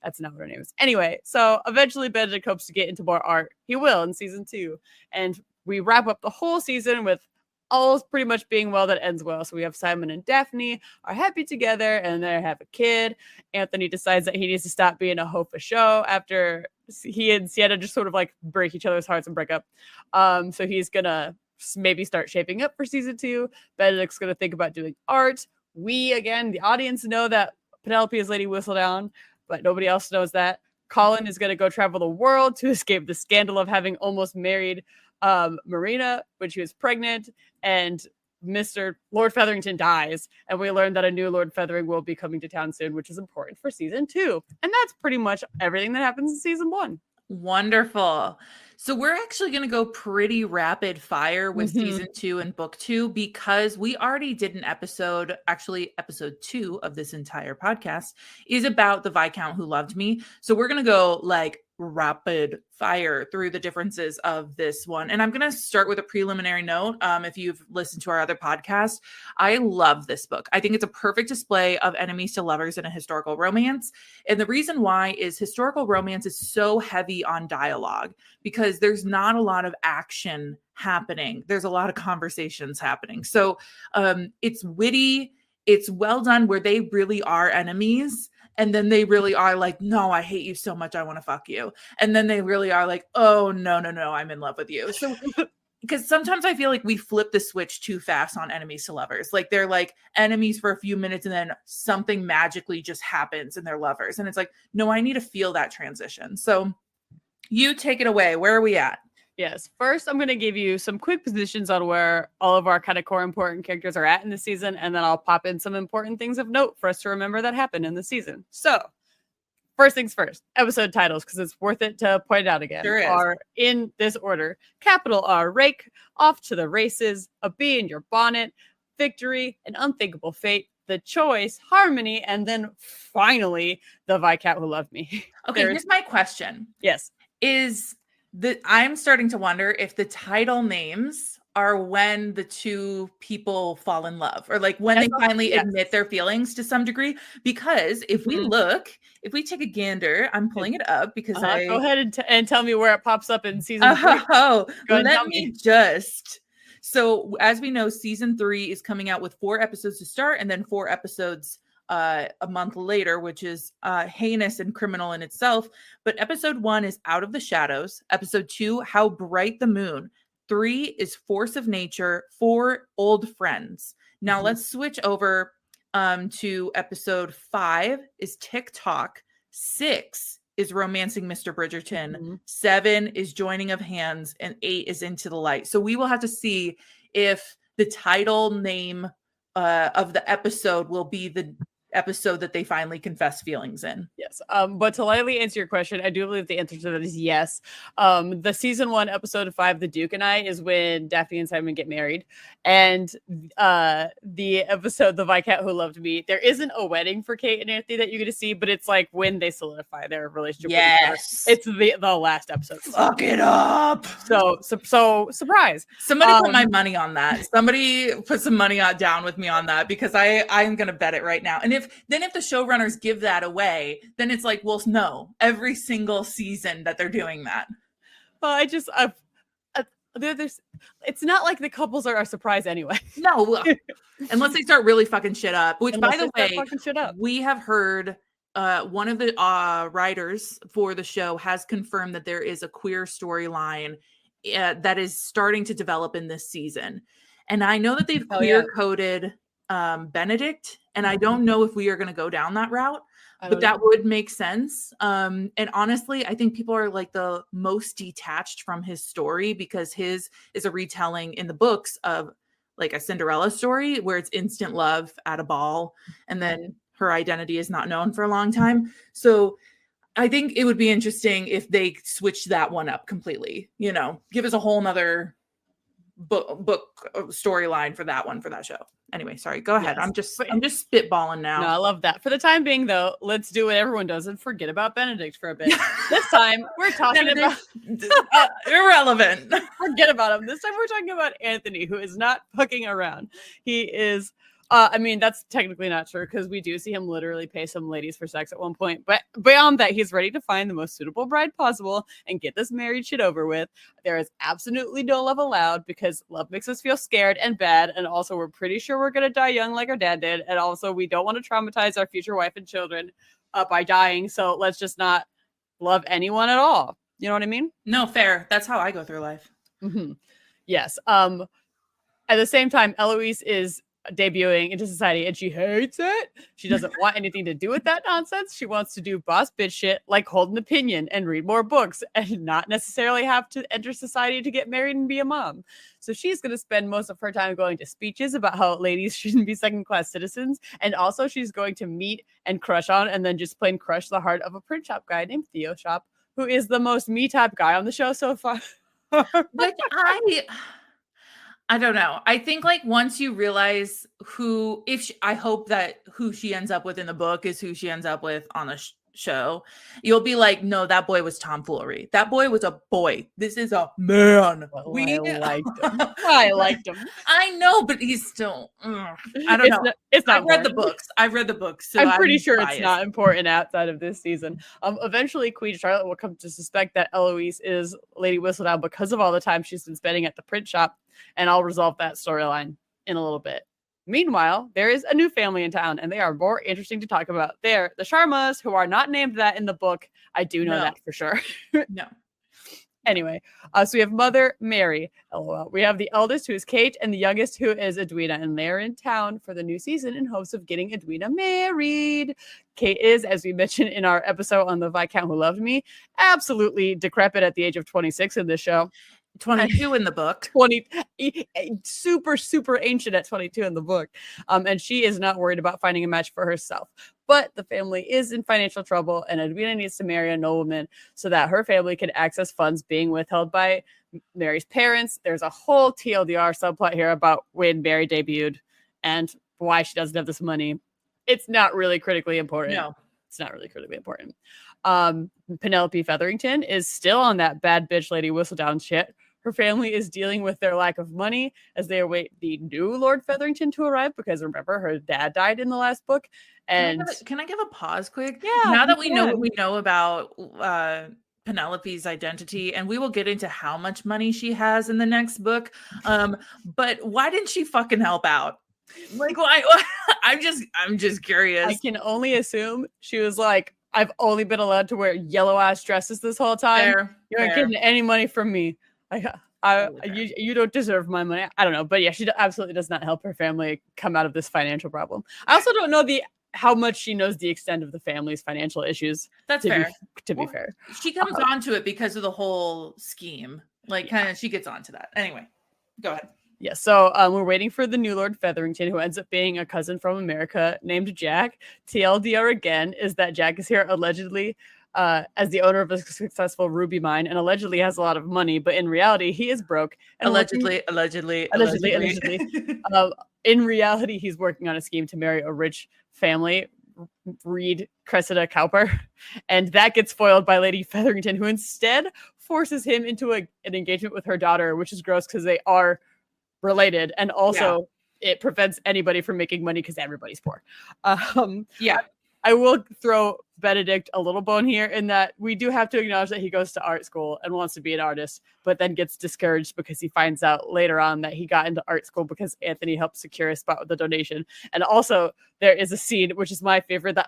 That's not what her name is. Anyway, so eventually Benedict hopes to get into more art. He will in season 2. And we wrap up the whole season with all pretty much being well that ends well. So we have Simon and Daphne are happy together and they have a kid. Anthony decides that he needs to stop being a hoe for show after he and Sienna just sort of like break each other's hearts and break up. So he's going to maybe start shaping up for season 2. Benedict's going to think about doing art. We, again, the audience know that Penelope is Lady Whistledown, but nobody else knows that. Colin is going to go travel the world to escape the scandal of having almost married Marina when she was pregnant, and Mr. Lord Featherington dies, and we learn that a new Lord Feathering will be coming to town soon, which is important for season 2. And that's pretty much everything that happens in season 1. Wonderful. So we're actually going to go pretty rapid fire with season 2 and book 2 because we already did an episode, actually episode 2 of this entire podcast is about the Viscount Who Loved Me. So we're going to go like rapid fire through the differences of this one. And I'm going to start with a preliminary note. If you've listened to our other podcast, I love this book. I think it's a perfect display of enemies to lovers in a historical romance. And the reason why is historical romance is so heavy on dialogue because there's not a lot of action happening. There's a lot of conversations happening. So it's witty. It's well done where they really are enemies. And then they really are like, no, I hate you so much. I want to fuck you. And then they really are like, oh, no, I'm in love with you. So because sometimes I feel like we flip the switch too fast on enemies to lovers. Like they're like enemies for a few minutes and then something magically just happens and they're lovers. And it's like, no, I need to feel that transition. So you take it away. Where are we at? Yes. First, I'm going to give you some quick positions on where all of our kind of core important characters are at in the season. And then I'll pop in some important things of note for us to remember that happened in the season. So first things first, episode titles, because it's worth it to point out again, Sure is. Are in this order. Capital R, Rake, Off to the Races, A Bee in Your Bonnet, Victory, An Unthinkable Fate, The Choice, Harmony, and then finally, The Viscount Who Loved Me. Okay, here's my question. Yes. I'm starting to wonder if the title names are when the two people fall in love or like when they finally admit their feelings to some degree. Because if we take a gander, I'm pulling it up because go ahead and tell me where it pops up in season 3. Let me just. So as we know, season 3 is coming out with 4 episodes to start and then 4 episodes a month later, which is heinous and criminal in itself. But episode 1 is Out of the Shadows. Episode 2, How Bright the Moon. 3 is Force of Nature. 4, Old Friends. Now let's switch over to episode 5 is TikTok. 6 is Romancing Mr. Bridgerton. 7 is Joining of Hands. And 8 is Into the Light. So we will have to see if the title name of the episode will be the episode that they finally confess feelings in. Yes. But to lightly answer your question, I do believe the answer to that is yes. The season 1, episode 5, The Duke and I, is when Daphne and Simon get married. And the episode, The Viscount Who Loved Me, there isn't a wedding for Kate and Anthony that you get to see, but it's like when they solidify their relationship. Yes. It's the last episode. Fuck it up. So surprise. Somebody put my money on that. Somebody put some money down with me on that because I'm going to bet it right now. And if the showrunners give that away, then it's like, well, no, every single season that they're doing that. Well, it's not like the couples are a surprise anyway. No, unless they start really fucking shit up. Which, by the way, we have heard one of the writers for the show has confirmed that there is a queer storyline that is starting to develop in this season. And I know that they've queer coded Benedict, and I don't know if we are going to go down that route, but that would make sense. And honestly, I think people are like the most detached from his story because his is a retelling in the books of like a Cinderella story where it's instant love at a ball and then her identity is not known for a long time. So I think it would be interesting if they switched that one up completely, give us a whole nother book storyline for that show. Anyway, sorry, go ahead. Yes. I'm just spitballing now. No, I love that. For the time being though, let's do what everyone does and forget about Benedict for a bit. This time we're talking about irrelevant. Forget about him. This time we're talking about Anthony, who is not fucking around. He is I mean, that's technically not true because we do see him literally pay some ladies for sex at one point. But beyond that, he's ready to find the most suitable bride possible and get this married shit over with. There is absolutely no love allowed because love makes us feel scared and bad. And also, we're pretty sure we're going to die young like our dad did. And also, we don't want to traumatize our future wife and children by dying. So let's just not love anyone at all. You know what I mean? No, fair. That's how I go through life. Mm-hmm. Yes. At the same time, Eloise is debuting into society and she hates it. She doesn't want anything to do with that nonsense. She wants to do boss bitch shit like hold an opinion and read more books and not necessarily have to enter society to get married and be a mom. So she's going to spend most of her time going to speeches about how ladies shouldn't be second-class citizens. And also she's going to meet and crush on and then just plain crush the heart of a print shop guy named Theo Shop, who is the most me type guy on the show so far. Like I don't know. I think like once you realize who, I hope that who she ends up with in the book is who she ends up with on the show, you'll be like, no, that boy was tomfoolery. That boy was a boy. This is a man. Well, I liked him. I liked him. I know, but he's still. I don't know. It's not. I've read the books. So I'm pretty sure it's not important outside of this season. Eventually, Queen Charlotte will come to suspect that Eloise is Lady Whistledown because of all the time she's been spending at the print shop, and I'll resolve that storyline in a little bit. Meanwhile, there is a new family in town, and they are more interesting to talk about. They're the Sharmas, who are not named that in the book. I do know that for sure. No. Anyway, so we have Mother Mary. LOL. We have the eldest, who is Kate, and the youngest, who is Edwina, and they're in town for the new season in hopes of getting Edwina married. Kate is, as we mentioned in our episode on the Viscount Who Loved Me, absolutely decrepit at the age of 26 in this show. 22 in the book. 20, super ancient at 22 in the book. And she is not worried about finding a match for herself. But the family is in financial trouble, and Edwina needs to marry a nobleman so that her family can access funds being withheld by Mary's parents. There's a whole TLDR subplot here about when Mary debuted and why she doesn't have this money. It's not really critically important. No. It's not really critically important. Penelope Featherington is still on that bad bitch Lady Whistledown shit. Her family is dealing with their lack of money as they await the new Lord Featherington to arrive, because remember, her dad died in the last book. And can I give a pause quick? Yeah. Now that we know what we know about Penelope's identity, and we will get into how much money she has in the next book. But why didn't she fucking help out? Like, why? I'm just curious. I can only assume she was like, I've only been allowed to wear yellow ass dresses this whole time. You aren't getting any money from me. You don't deserve my money. I don't know, but yeah, she absolutely does not help her family come out of this financial problem. I also don't know how much she knows the extent of the family's financial issues. That's fair. To be fair, she comes onto it because of the whole scheme. Kind of, she gets onto that. Anyway, go ahead. Yeah, so we're waiting for the new Lord Featherington, who ends up being a cousin from America named Jack. TLDR again is that Jack is here allegedly as the owner of a successful ruby mine, and allegedly has a lot of money, but in reality, he is broke. And allegedly. In reality, he's working on a scheme to marry a rich family, Reed Cressida Cowper, and that gets foiled by Lady Featherington, who instead forces him into an engagement with her daughter, which is gross because they are related, and also it prevents anybody from making money because everybody's poor. I will throw Benedict a little bone here in that we do have to acknowledge that he goes to art school and wants to be an artist, but then gets discouraged because he finds out later on that he got into art school because Anthony helped secure a spot with the donation. And also there is a scene, which is my favorite, that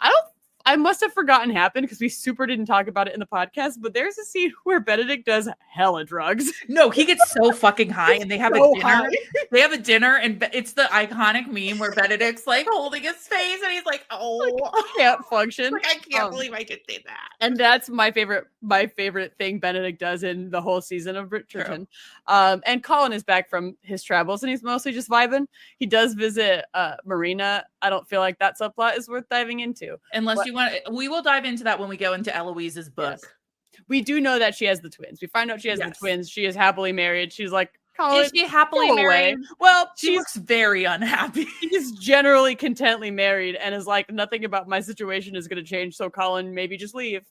I must have forgotten happened because we super didn't talk about it in the podcast, but there's a scene where Benedict does hella drugs. No, he gets so fucking high, and they have a dinner. They have a dinner, and it's the iconic meme where Benedict's like holding his face, and he's like, "Oh, like, I can't function. Like, I can't believe I could say that." And that's my favorite thing Benedict does in the whole season of Bridgerton. And Colin is back from his travels, and he's mostly just vibing. He does visit Marina. I don't feel like that subplot is worth diving into, unless you want. We will dive into that when we go into Eloise's book. Yes. We do know that she has the twins. We find out she has the twins. She is happily married. She's like, Colin, is she happily married? Well, she looks very unhappy. She's generally contently married and is like, nothing about my situation is going to change. So Colin, maybe just leave.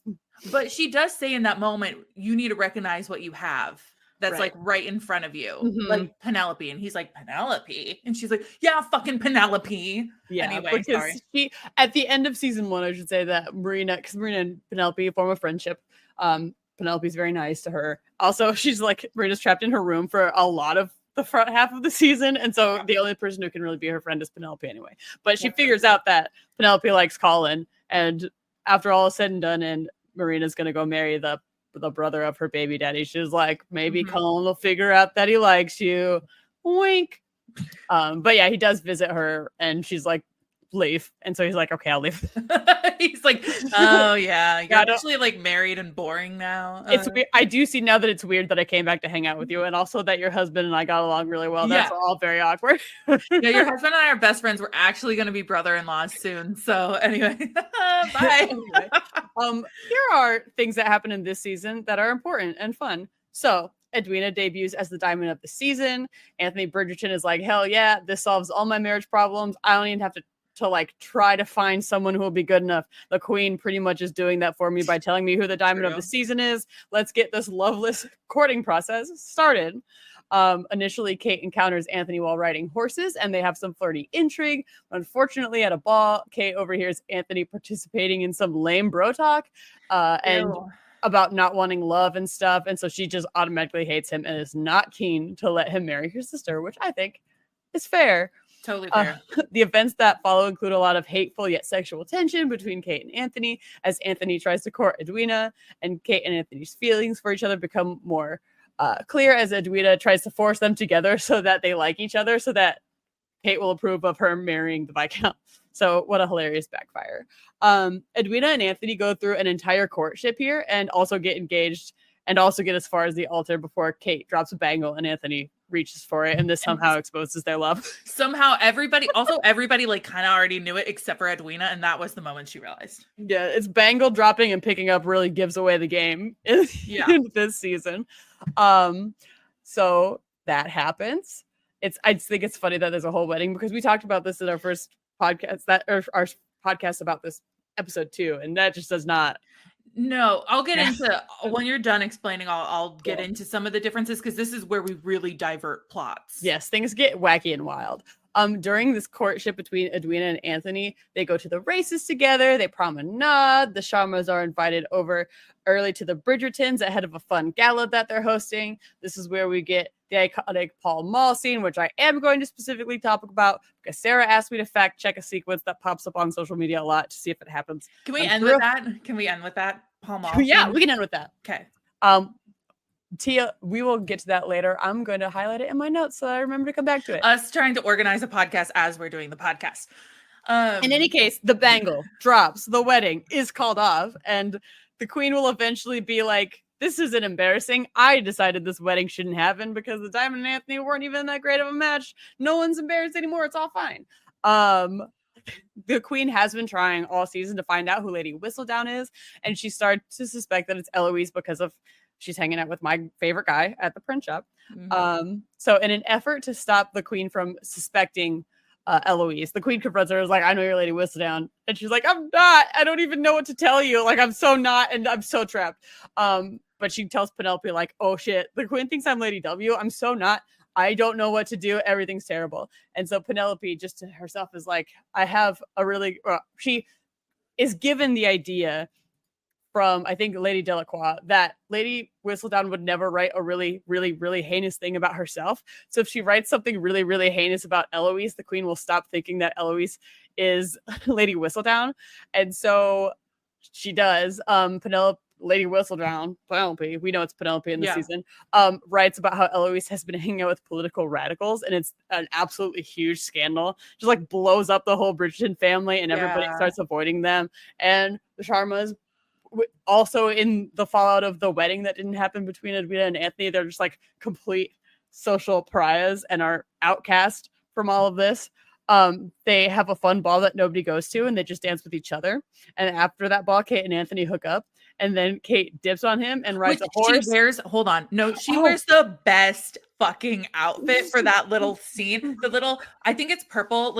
But she does say in that moment, you need to recognize what you have. That's like right in front of you, like Penelope. And he's like, Penelope. And she's like, yeah, fucking Penelope. Yeah, anyway, because she, at the end of season 1, I should say that Marina and Penelope form a friendship. Penelope's very nice to her. Also, she's like, Marina's trapped in her room for a lot of the front half of the season. And so the only person who can really be her friend is Penelope anyway. But she figures out that Penelope likes Colin. And after all is said and done, and Marina's going to go marry the brother of her baby daddy, she's like, maybe Colin will figure out that he likes you. Wink. But yeah, he does visit her, and she's like, leave. And so he's like, okay, I'll leave. He's like, oh yeah, you're actually like married and boring now. It's weird. I do see now that it's weird that I came back to hang out with you, and also that your husband and I got along really well. That's all very awkward. Yeah, your husband and I are best friends. We're actually going to be brother-in-laws soon. So anyway, bye. Here are things that happen in this season that are important and fun. So Edwina debuts as the diamond of the season. Anthony Bridgerton is like, hell yeah, this solves all my marriage problems. I don't even have to like try to find someone who will be good enough. The queen pretty much is doing that for me by telling me who the diamond of the season is. Let's get this loveless courting process started. Initially, Kate encounters Anthony while riding horses, and they have some flirty intrigue. Unfortunately, at a ball, Kate overhears Anthony participating in some lame bro talk, and about not wanting love and stuff. And so she just automatically hates him and is not keen to let him marry her sister, which I think is fair. Totally fair. The events that follow include a lot of hateful yet sexual tension between Kate and Anthony as Anthony tries to court Edwina, and Kate and Anthony's feelings for each other become more clear as Edwina tries to force them together so that they like each other, so that Kate will approve of her marrying the Viscount. So what a hilarious backfire. Edwina and Anthony go through an entire courtship here and also get engaged and also get as far as the altar before Kate drops a bangle and Anthony reaches for it, and this somehow exposes their love. Somehow everybody like kind of already knew it except for Edwina, and that was the moment she realized. Yeah, it's bangle dropping and picking up really gives away the game in this season. So that happens. I just think it's funny that there's a whole wedding, because we talked about this in our first podcast, our podcast about this episode 2, and that just does not. No, I'll get into when you're done explaining. I'll get into some of the differences, because this is where we really divert plots. Yes, things get wacky and wild. During this courtship between Edwina and Anthony, they go to the races together. They promenade. The Sharmas are invited over early to the Bridgertons ahead of a fun gala that they're hosting. This is where we get the iconic Paul Mall scene, which I am going to specifically talk about because Sarah asked me to fact check a sequence that pops up on social media a lot to see if it happens. Can we end with that? Can we end with that, Paul Mall? Yeah, we can end with that. Okay. Tia, we will get to that later. I'm going to highlight it in my notes so I remember to come back to it. Us trying to organize a podcast as we're doing the podcast. In any case, the bangle drops. The wedding is called off, and the queen will eventually be like, this isn't embarrassing. I decided this wedding shouldn't happen because the Diamond and Anthony weren't even that great of a match. No one's embarrassed anymore. It's all fine. The queen has been trying all season to find out who Lady Whistledown is, and she starts to suspect that it's Eloise because of she's hanging out with my favorite guy at the print shop. Mm-hmm. So in an effort to stop the queen from suspecting Eloise, the queen confronts her, is like, I know you're Lady Whistledown. And she's like, I'm not. I don't even know what to tell you. Like, I'm so not, and I'm so trapped. But she tells Penelope, like, oh shit, the queen thinks I'm Lady W. I'm so not. I don't know what to do. Everything's terrible. And so Penelope just to herself is like, I have a really, she is given the idea from, I think, Lady Delacroix, that Lady Whistledown would never write a really, really, really heinous thing about herself. So if she writes something really, really heinous about Eloise, the queen will stop thinking that Eloise is Lady Whistledown. And so she does. Lady Whistledown, Penelope, we know it's Penelope in the season, writes about how Eloise has been hanging out with political radicals, and it's an absolutely huge scandal. Just like blows up the whole Bridgerton family, and everybody starts avoiding them. And the Sharmas, also in the fallout of the wedding that didn't happen between Edwina and Anthony, they're just like complete social pariahs and are outcast from all of this. They have a fun ball that nobody goes to, and they just dance with each other. And after that ball, Kate and Anthony hook up, and then Kate dips on him and rides a horse. She wears the best fucking outfit for that little scene. The little, I think it's purple,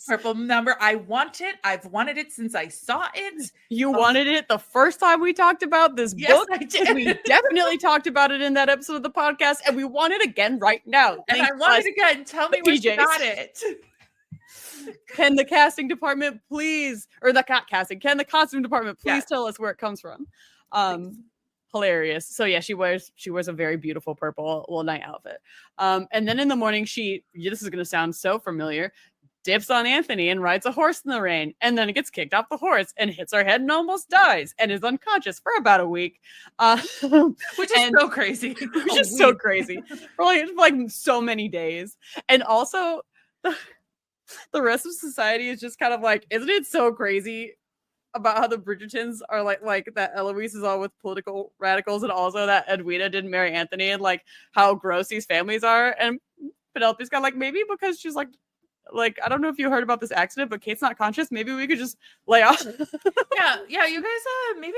purple number. I want it. I've wanted it since I saw it. You wanted it the first time we talked about this book. I did. We definitely talked about it in that episode of the podcast, and we want it again right now. And I want it again. Tell me where you got it. Can the casting department please, or the casting, can the costume department please tell us where it comes from? Hilarious. So yeah, she wears a very beautiful purple little night outfit. And then in the morning, this is going to sound so familiar, dips on Anthony and rides a horse in the rain, and then it gets kicked off the horse and hits her head and almost dies and is unconscious for about a week. Which is so crazy. Which is so crazy. For like so many days. And also the rest of society is just kind of like, isn't it so crazy about how the Bridgertons are like that Eloise is all with political radicals, and also that Edwina didn't marry Anthony, and like how gross these families are. And Penelope's got like, maybe because she's like like, I don't know if you heard about this accident, but Kate's not conscious. Maybe we could just lay off. Yeah, you guys, maybe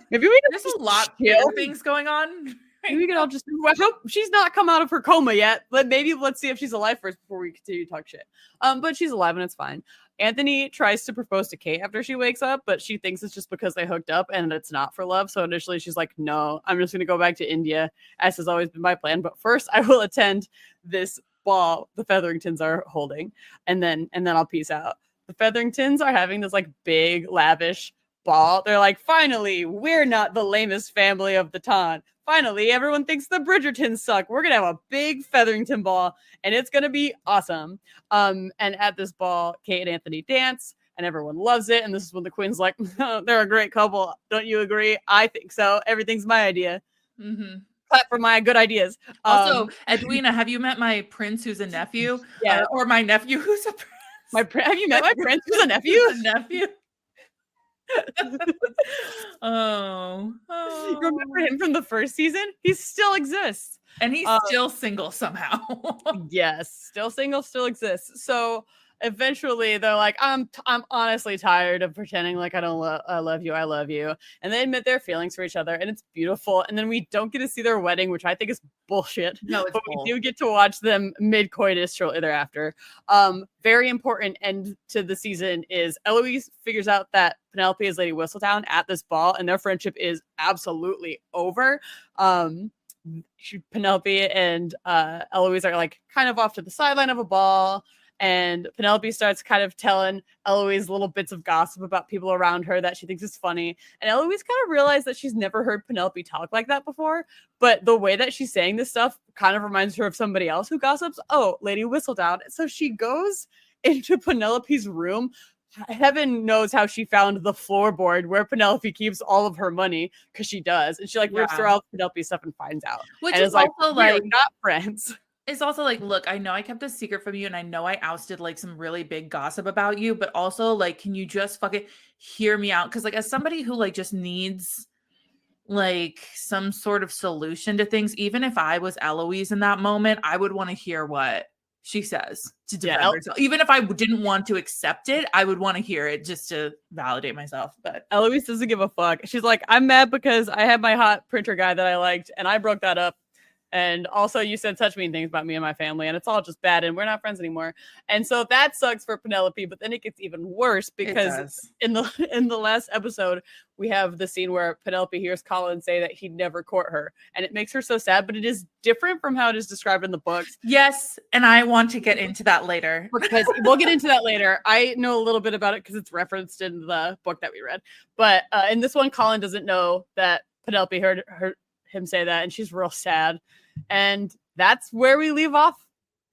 Maybe we could there's just a lot chill. of things going on. Maybe we could all just, I hope she's not come out of her coma yet, but maybe let's see if she's alive first before we continue to talk shit. But she's alive and it's fine. Anthony tries to propose to Kate after she wakes up, but she thinks it's just because they hooked up and it's not for love. So initially she's like, no, I'm just going to go back to India, as has always been my plan. But first I will attend this ball the Featheringtons are holding, and then I'll peace out. The Featheringtons are having this like big, lavish ball. They're like, finally, we're not the lamest family of the ton. Finally, everyone thinks the Bridgertons suck. We're gonna have a big Featherington ball, and it's gonna be awesome. And at this ball, Kate and Anthony dance, and everyone loves it. And this is when the Queen's like, they're a great couple. Don't you agree? I think so. Everything's my idea. Mm-hmm. Clap for my good ideas. Also, Edwina, have you met my prince who's a nephew? Yeah. Or my nephew who's a prince? Have you met my prince who's a nephew? Who's a nephew? Oh. You remember him from the first season? He still exists. And he's still single somehow. Yes, still single, still exists. So eventually they're like, I'm honestly tired of pretending like I love you, and they admit their feelings for each other, and it's beautiful. And then we don't get to see their wedding, which I think is bullshit. No, it's but bull. we do get to watch them mid-coitus shortly thereafter. Very important end to the season is Eloise figures out that Penelope is Lady Whistledown at this ball, and their friendship is absolutely over. Penelope and Eloise are like kind of off to the sideline of a ball. And Penelope starts kind of telling Eloise little bits of gossip about people around her that she thinks is funny. And Eloise kind of realized that she's never heard Penelope talk like that before. But the way that she's saying this stuff kind of reminds her of somebody else who gossips. Oh, Lady Whistledown. So she goes into Penelope's room. Heaven knows how she found the floorboard where Penelope keeps all of her money, because she does. And she like rips through all Penelope's stuff and finds out. Which and is also like not friends. It's also like, look, I know I kept a secret from you, and I know I ousted like some really big gossip about you, but also like, can you just fucking hear me out? Because like, as somebody who like just needs like some sort of solution to things, even if I was Eloise in that moment, I would want to hear what she says to defend herself. Even if I didn't want to accept it, I would want to hear it just to validate myself. But Eloise doesn't give a fuck. She's like, I'm mad because I had my hot printer guy that I liked, and I broke that up. And also you said such mean things about me and my family, and it's all just bad, and we're not friends anymore. And so that sucks for Penelope, but then it gets even worse because in the last episode, we have the scene where Penelope hears Colin say that he'd never court her, and it makes her so sad, but it is different from how it is described in the books. Yes, and I want to get into that later. Because we'll get into that later. I know a little bit about it because it's referenced in the book that we read. But in this one, Colin doesn't know that Penelope heard him say that, and she's real sad. And that's where we leave off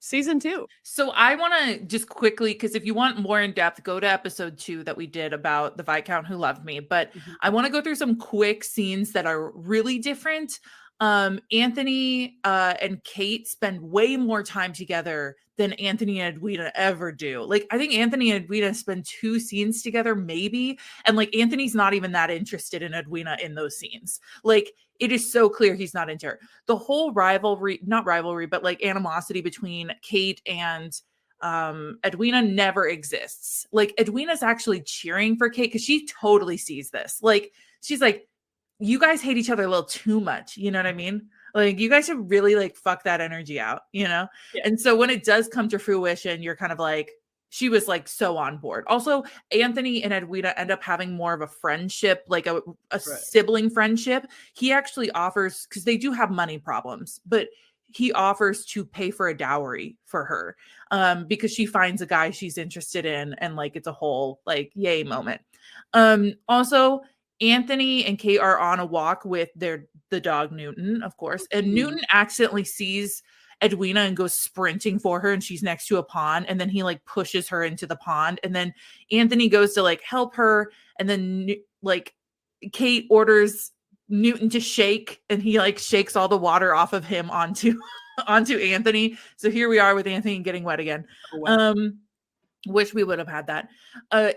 season 2. So I want to just quickly, because if you want more in depth, go to episode 2 that we did about the Viscount Who Loved Me. But I want to go through some quick scenes that are really different. Anthony and Kate spend way more time together than Anthony and Edwina ever do. Like, I think Anthony and Edwina spend 2 scenes together, maybe. And like, Anthony's not even that interested in Edwina in those scenes. Like, it is so clear he's not into her. The whole not rivalry, but like animosity between Kate and Edwina never exists. Like, Edwina's actually cheering for Kate because she totally sees this. Like, she's like, you guys hate each other a little too much. You know what I mean? Like, you guys should really like fuck that energy out, you know? Yeah. And so when it does come to fruition, you're kind of like, she was like so on board. Also, Anthony and Edwina end up having more of a friendship, like a sibling friendship. He actually offers, because they do have money problems, but he offers to pay for a dowry for her because she finds a guy she's interested in, and like it's a whole like yay moment. Also, Anthony and Kate are on a walk with the dog Newton, of course, and Newton accidentally sees Edwina and goes sprinting for her, and she's next to a pond, and then he like pushes her into the pond, and then Anthony goes to like help her, and then like Kate orders Newton to shake, and he like shakes all the water off of him onto Anthony. So here we are with Anthony getting wet again. Wish we would have had that.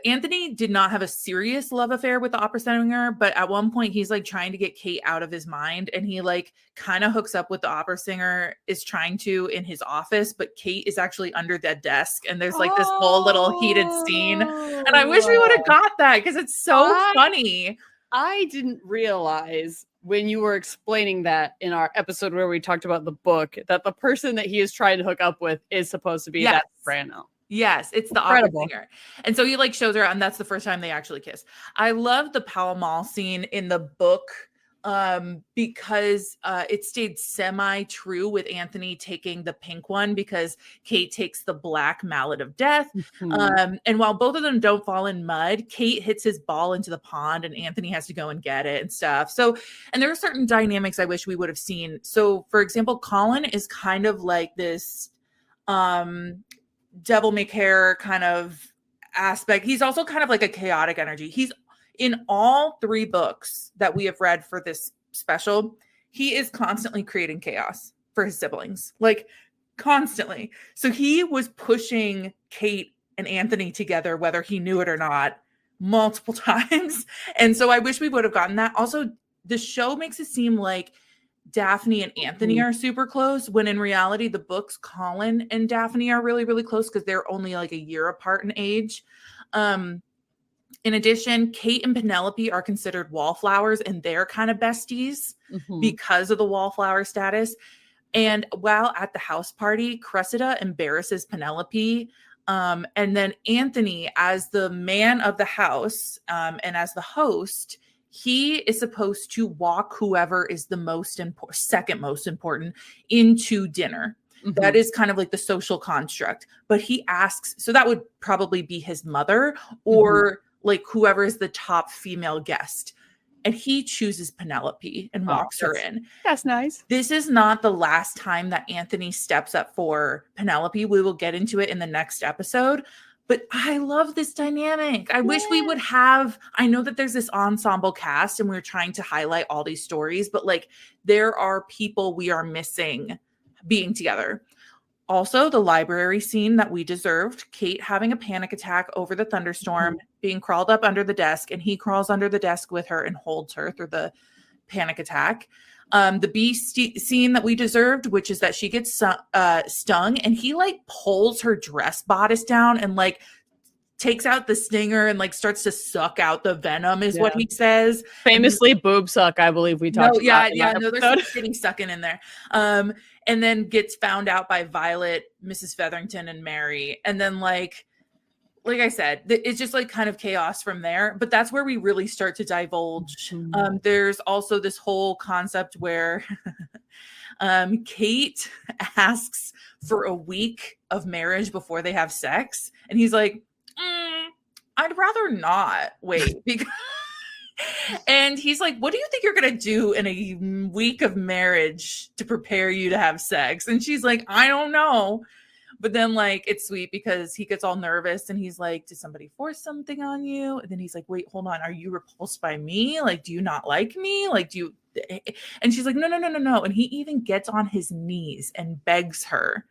Anthony did not have a serious love affair with the opera singer, but at one point he's like trying to get Kate out of his mind, and he like kind of hooks up with the opera singer is trying to in his office, but Kate is actually under that desk, and there's like this whole little heated scene. And I wish we would have got that because it's so funny. I didn't realize when you were explaining that in our episode where we talked about the book that the person that he is trying to hook up with is supposed to be that soprano. Yes, it's the opera singer. And so he like shows her, and that's the first time they actually kiss. I love the Pall Mall scene in the book because it stayed semi-true with Anthony taking the pink one because Kate takes the black mallet of death. And while both of them don't fall in mud, Kate hits his ball into the pond and Anthony has to go and get it and stuff. So, and there are certain dynamics I wish we would have seen. So for example, Colin is kind of like this devil may care kind of aspect. He's also kind of like a chaotic energy. He's in all 3 books that we have read for this special. He is constantly creating chaos for his siblings, like constantly. So he was pushing Kate and Anthony together, whether he knew it or not, multiple times. And so I wish we would have gotten that. Also, the show makes it seem like Daphne and Anthony are super close, when in reality, the books, Colin and Daphne are really, really close because they're only like a year apart in age. In addition, Kate and Penelope are considered wallflowers, and they're kind of besties because of the wallflower status. And while at the house party, Cressida embarrasses Penelope. And then Anthony, as the man of the house and as the host, he is supposed to walk whoever is the second most important into dinner. That is kind of like the social construct. But he asks, so that would probably be his mother or like whoever is the top female guest. And he chooses Penelope and walks her in. That's nice. This is not the last time that Anthony steps up for Penelope. We will get into it in the next episode. But I love this dynamic. I wish we would have, I know that there's this ensemble cast and we're trying to highlight all these stories, but like there are people we are missing being together. Also, the library scene that we deserved, Kate having a panic attack over the thunderstorm, being crawled up under the desk, and he crawls under the desk with her and holds her through the panic attack. The bee scene that we deserved, which is that she gets stung and he like pulls her dress bodice down and like takes out the stinger and like starts to suck out the venom is what he says. Famously boob suck, I believe we talked about. No, there's some shitty sucking in there. And then gets found out by Violet, Mrs. Featherington, and Mary. And then like I said, it's just like kind of chaos from there. But that's where we really start to divulge. There's also this whole concept where Kate asks for a week of marriage before they have sex. And he's like, I'd rather not wait. Because and he's like, what do you think you're going to do in a week of marriage to prepare you to have sex? And she's like, I don't know. But then like, it's sweet because he gets all nervous and he's like, did somebody force something on you? And then he's like, wait, hold on. Are you repulsed by me? Like, do you not like me? Like, do you? And she's like, no. And he even gets on his knees and begs her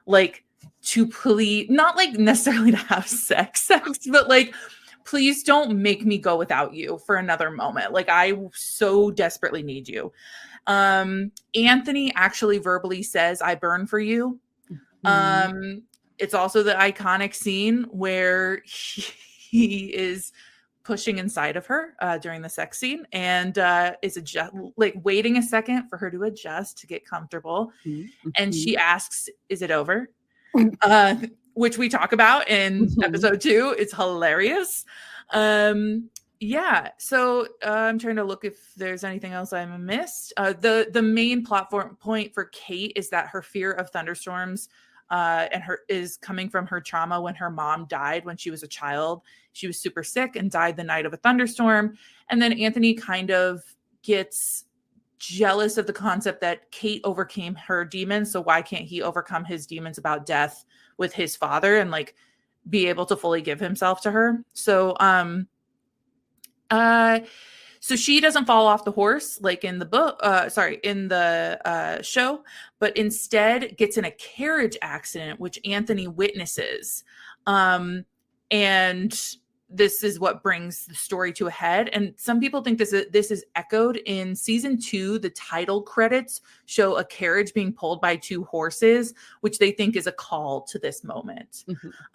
like to please, not like necessarily to have sex, but like, please don't make me go without you for another moment. Like, I so desperately need you. Anthony actually verbally says, I burn for you. It's also the iconic scene where he is pushing inside of her during the sex scene and is like waiting a second for her to adjust to get comfortable. And she asks, is it over? Which we talk about in episode 2. It's hilarious. Yeah. So I'm trying to look if there's anything else I missed. The main point for Kate is that her fear of thunderstorms and her is coming from her trauma when her mom died when she was a child. She was super sick and died the night of a thunderstorm. And then Anthony kind of gets jealous of the concept that Kate overcame her demons. So why can't he overcome his demons about death with his father and like be able to fully give himself to her? So, so she doesn't fall off the horse like in the book, in the show, but instead gets in a carriage accident, which Anthony witnesses. And this is what brings the story to a head. And some people think this is echoed in season 2. The title credits show a carriage being pulled by 2 horses, which they think is a call to this moment.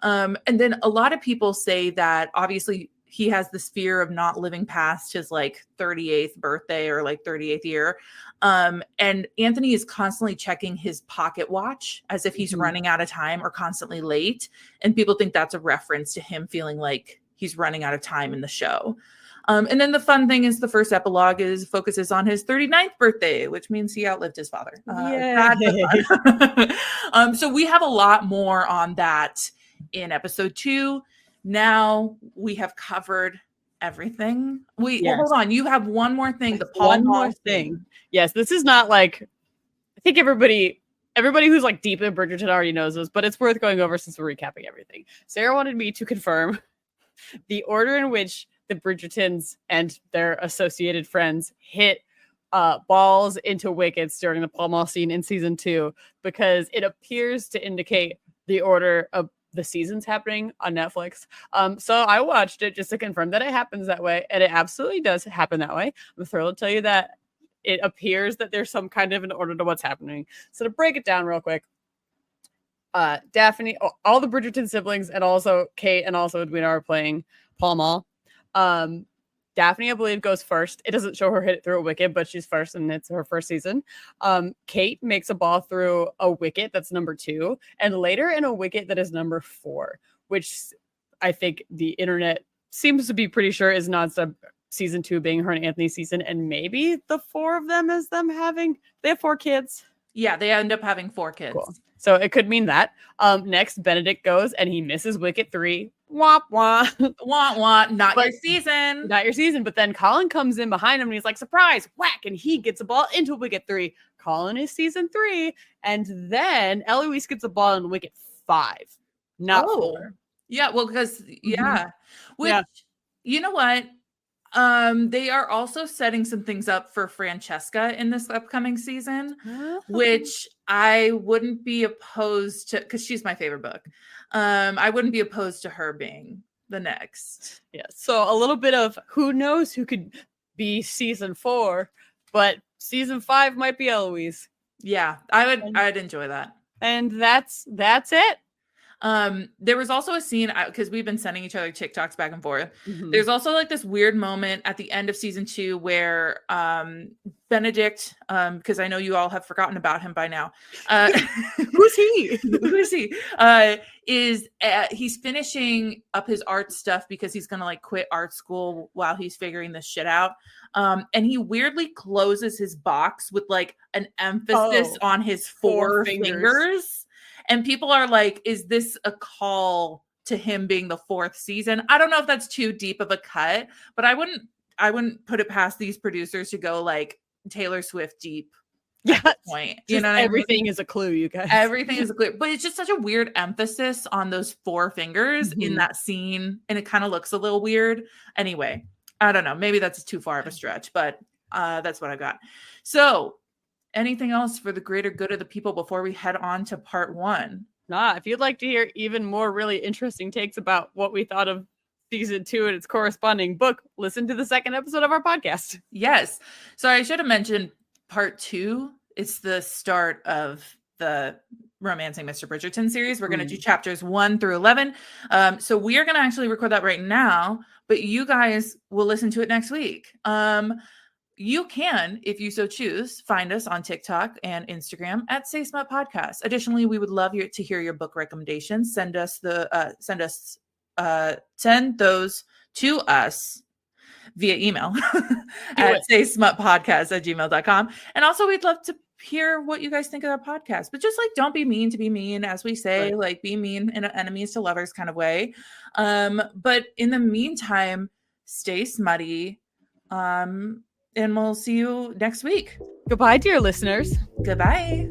And then a lot of people say that obviously he has this fear of not living past his like 38th birthday or like 38th year. And Anthony is constantly checking his pocket watch as if he's running out of time or constantly late. And people think that's a reference to him feeling like he's running out of time in the show. And then the fun thing is the first epilogue focuses on his 39th birthday, which means he outlived his father. So we have a lot more on that in episode 2. Now we have covered everything. Hold on. You have one more thing. The Paul Mall thing. Yes, this is not like, I think everybody who's like deep in Bridgerton already knows this, but it's worth going over since we're recapping everything. Sarah wanted me to confirm the order in which the Bridgertons and their associated friends hit balls into wickets during the Pall Mall scene in season 2, because it appears to indicate the order of the seasons happening on Netflix. So I watched it just to confirm that it happens that way, and it absolutely does happen that way. I'm thrilled to tell you that it appears that there's some kind of an order to what's happening. So to break it down real quick, Daphne, all the Bridgerton siblings, and also Kate and also Edwina are playing Pall Mall. Daphne, I believe, goes first. It doesn't show her hit it through a wicket, but she's first, and it's her first season. Kate makes a ball through a wicket that's number 2, and later in a wicket that is number 4, which I think the internet seems to be pretty sure is nonstop season 2 being her and Anthony's season, and maybe the 4 of them is them they have 4 kids. Yeah, they end up having 4 kids. Cool. So it could mean that. Next, Benedict goes and he misses wicket 3. Womp womp. Womp womp. Not your season. Not your season. But then Colin comes in behind him and he's like, surprise, whack. And he gets a ball into wicket 3. Colin is season 3. And then Eloise gets a ball in wicket 5. Not 4. Yeah, well, because, Which, you know what? They are also setting some things up for Francesca in this upcoming season, which I wouldn't be opposed to, because she's my favorite book. I wouldn't be opposed to her being the next. Yeah. So a little bit of who knows who could be season 4, but season 5 might be Eloise. Yeah, I'd enjoy that. And that's it. There was also a scene, because we've been sending each other TikToks back and forth. There's also like this weird moment at the end of season 2 where Benedict, because I know you all have forgotten about him by now. Who's he? He's finishing up his art stuff because he's gonna like quit art school while he's figuring this shit out. And he weirdly closes his box with like an emphasis on his 4 fingers. And people are like, is this a call to him being the 4th season? I don't know if that's too deep of a cut, but I wouldn't put it past these producers to go like Taylor Swift deep at this point. You know what everything is a clue, you guys. Everything is a clue. But it's just such a weird emphasis on those 4 fingers in that scene. And it kind of looks a little weird. Anyway, I don't know. Maybe that's too far of a stretch, but that's what I got. So anything else for the greater good of the people before we head on to part 1? If you'd like to hear even more really interesting takes about what we thought of season 2 and its corresponding book, listen to the 2nd episode of our podcast. Yes. So I should have mentioned part 2. It's the start of the Romancing Mr. Bridgerton series. We're going to do chapters 1 through 11. So we are going to actually record that right now, but you guys will listen to it next week. You can, if you so choose, find us on TikTok and Instagram at Say Smut Podcast. Additionally, we would love to hear your book recommendations. Send those to us via email at saysmutpodcast@gmail.com. And also, we'd love to hear what you guys think of our podcast. But just like, don't be mean to be mean, as we say, like be mean in an enemies to lovers kind of way. But in the meantime, stay smutty. And we'll see you next week. Goodbye, dear listeners. Goodbye.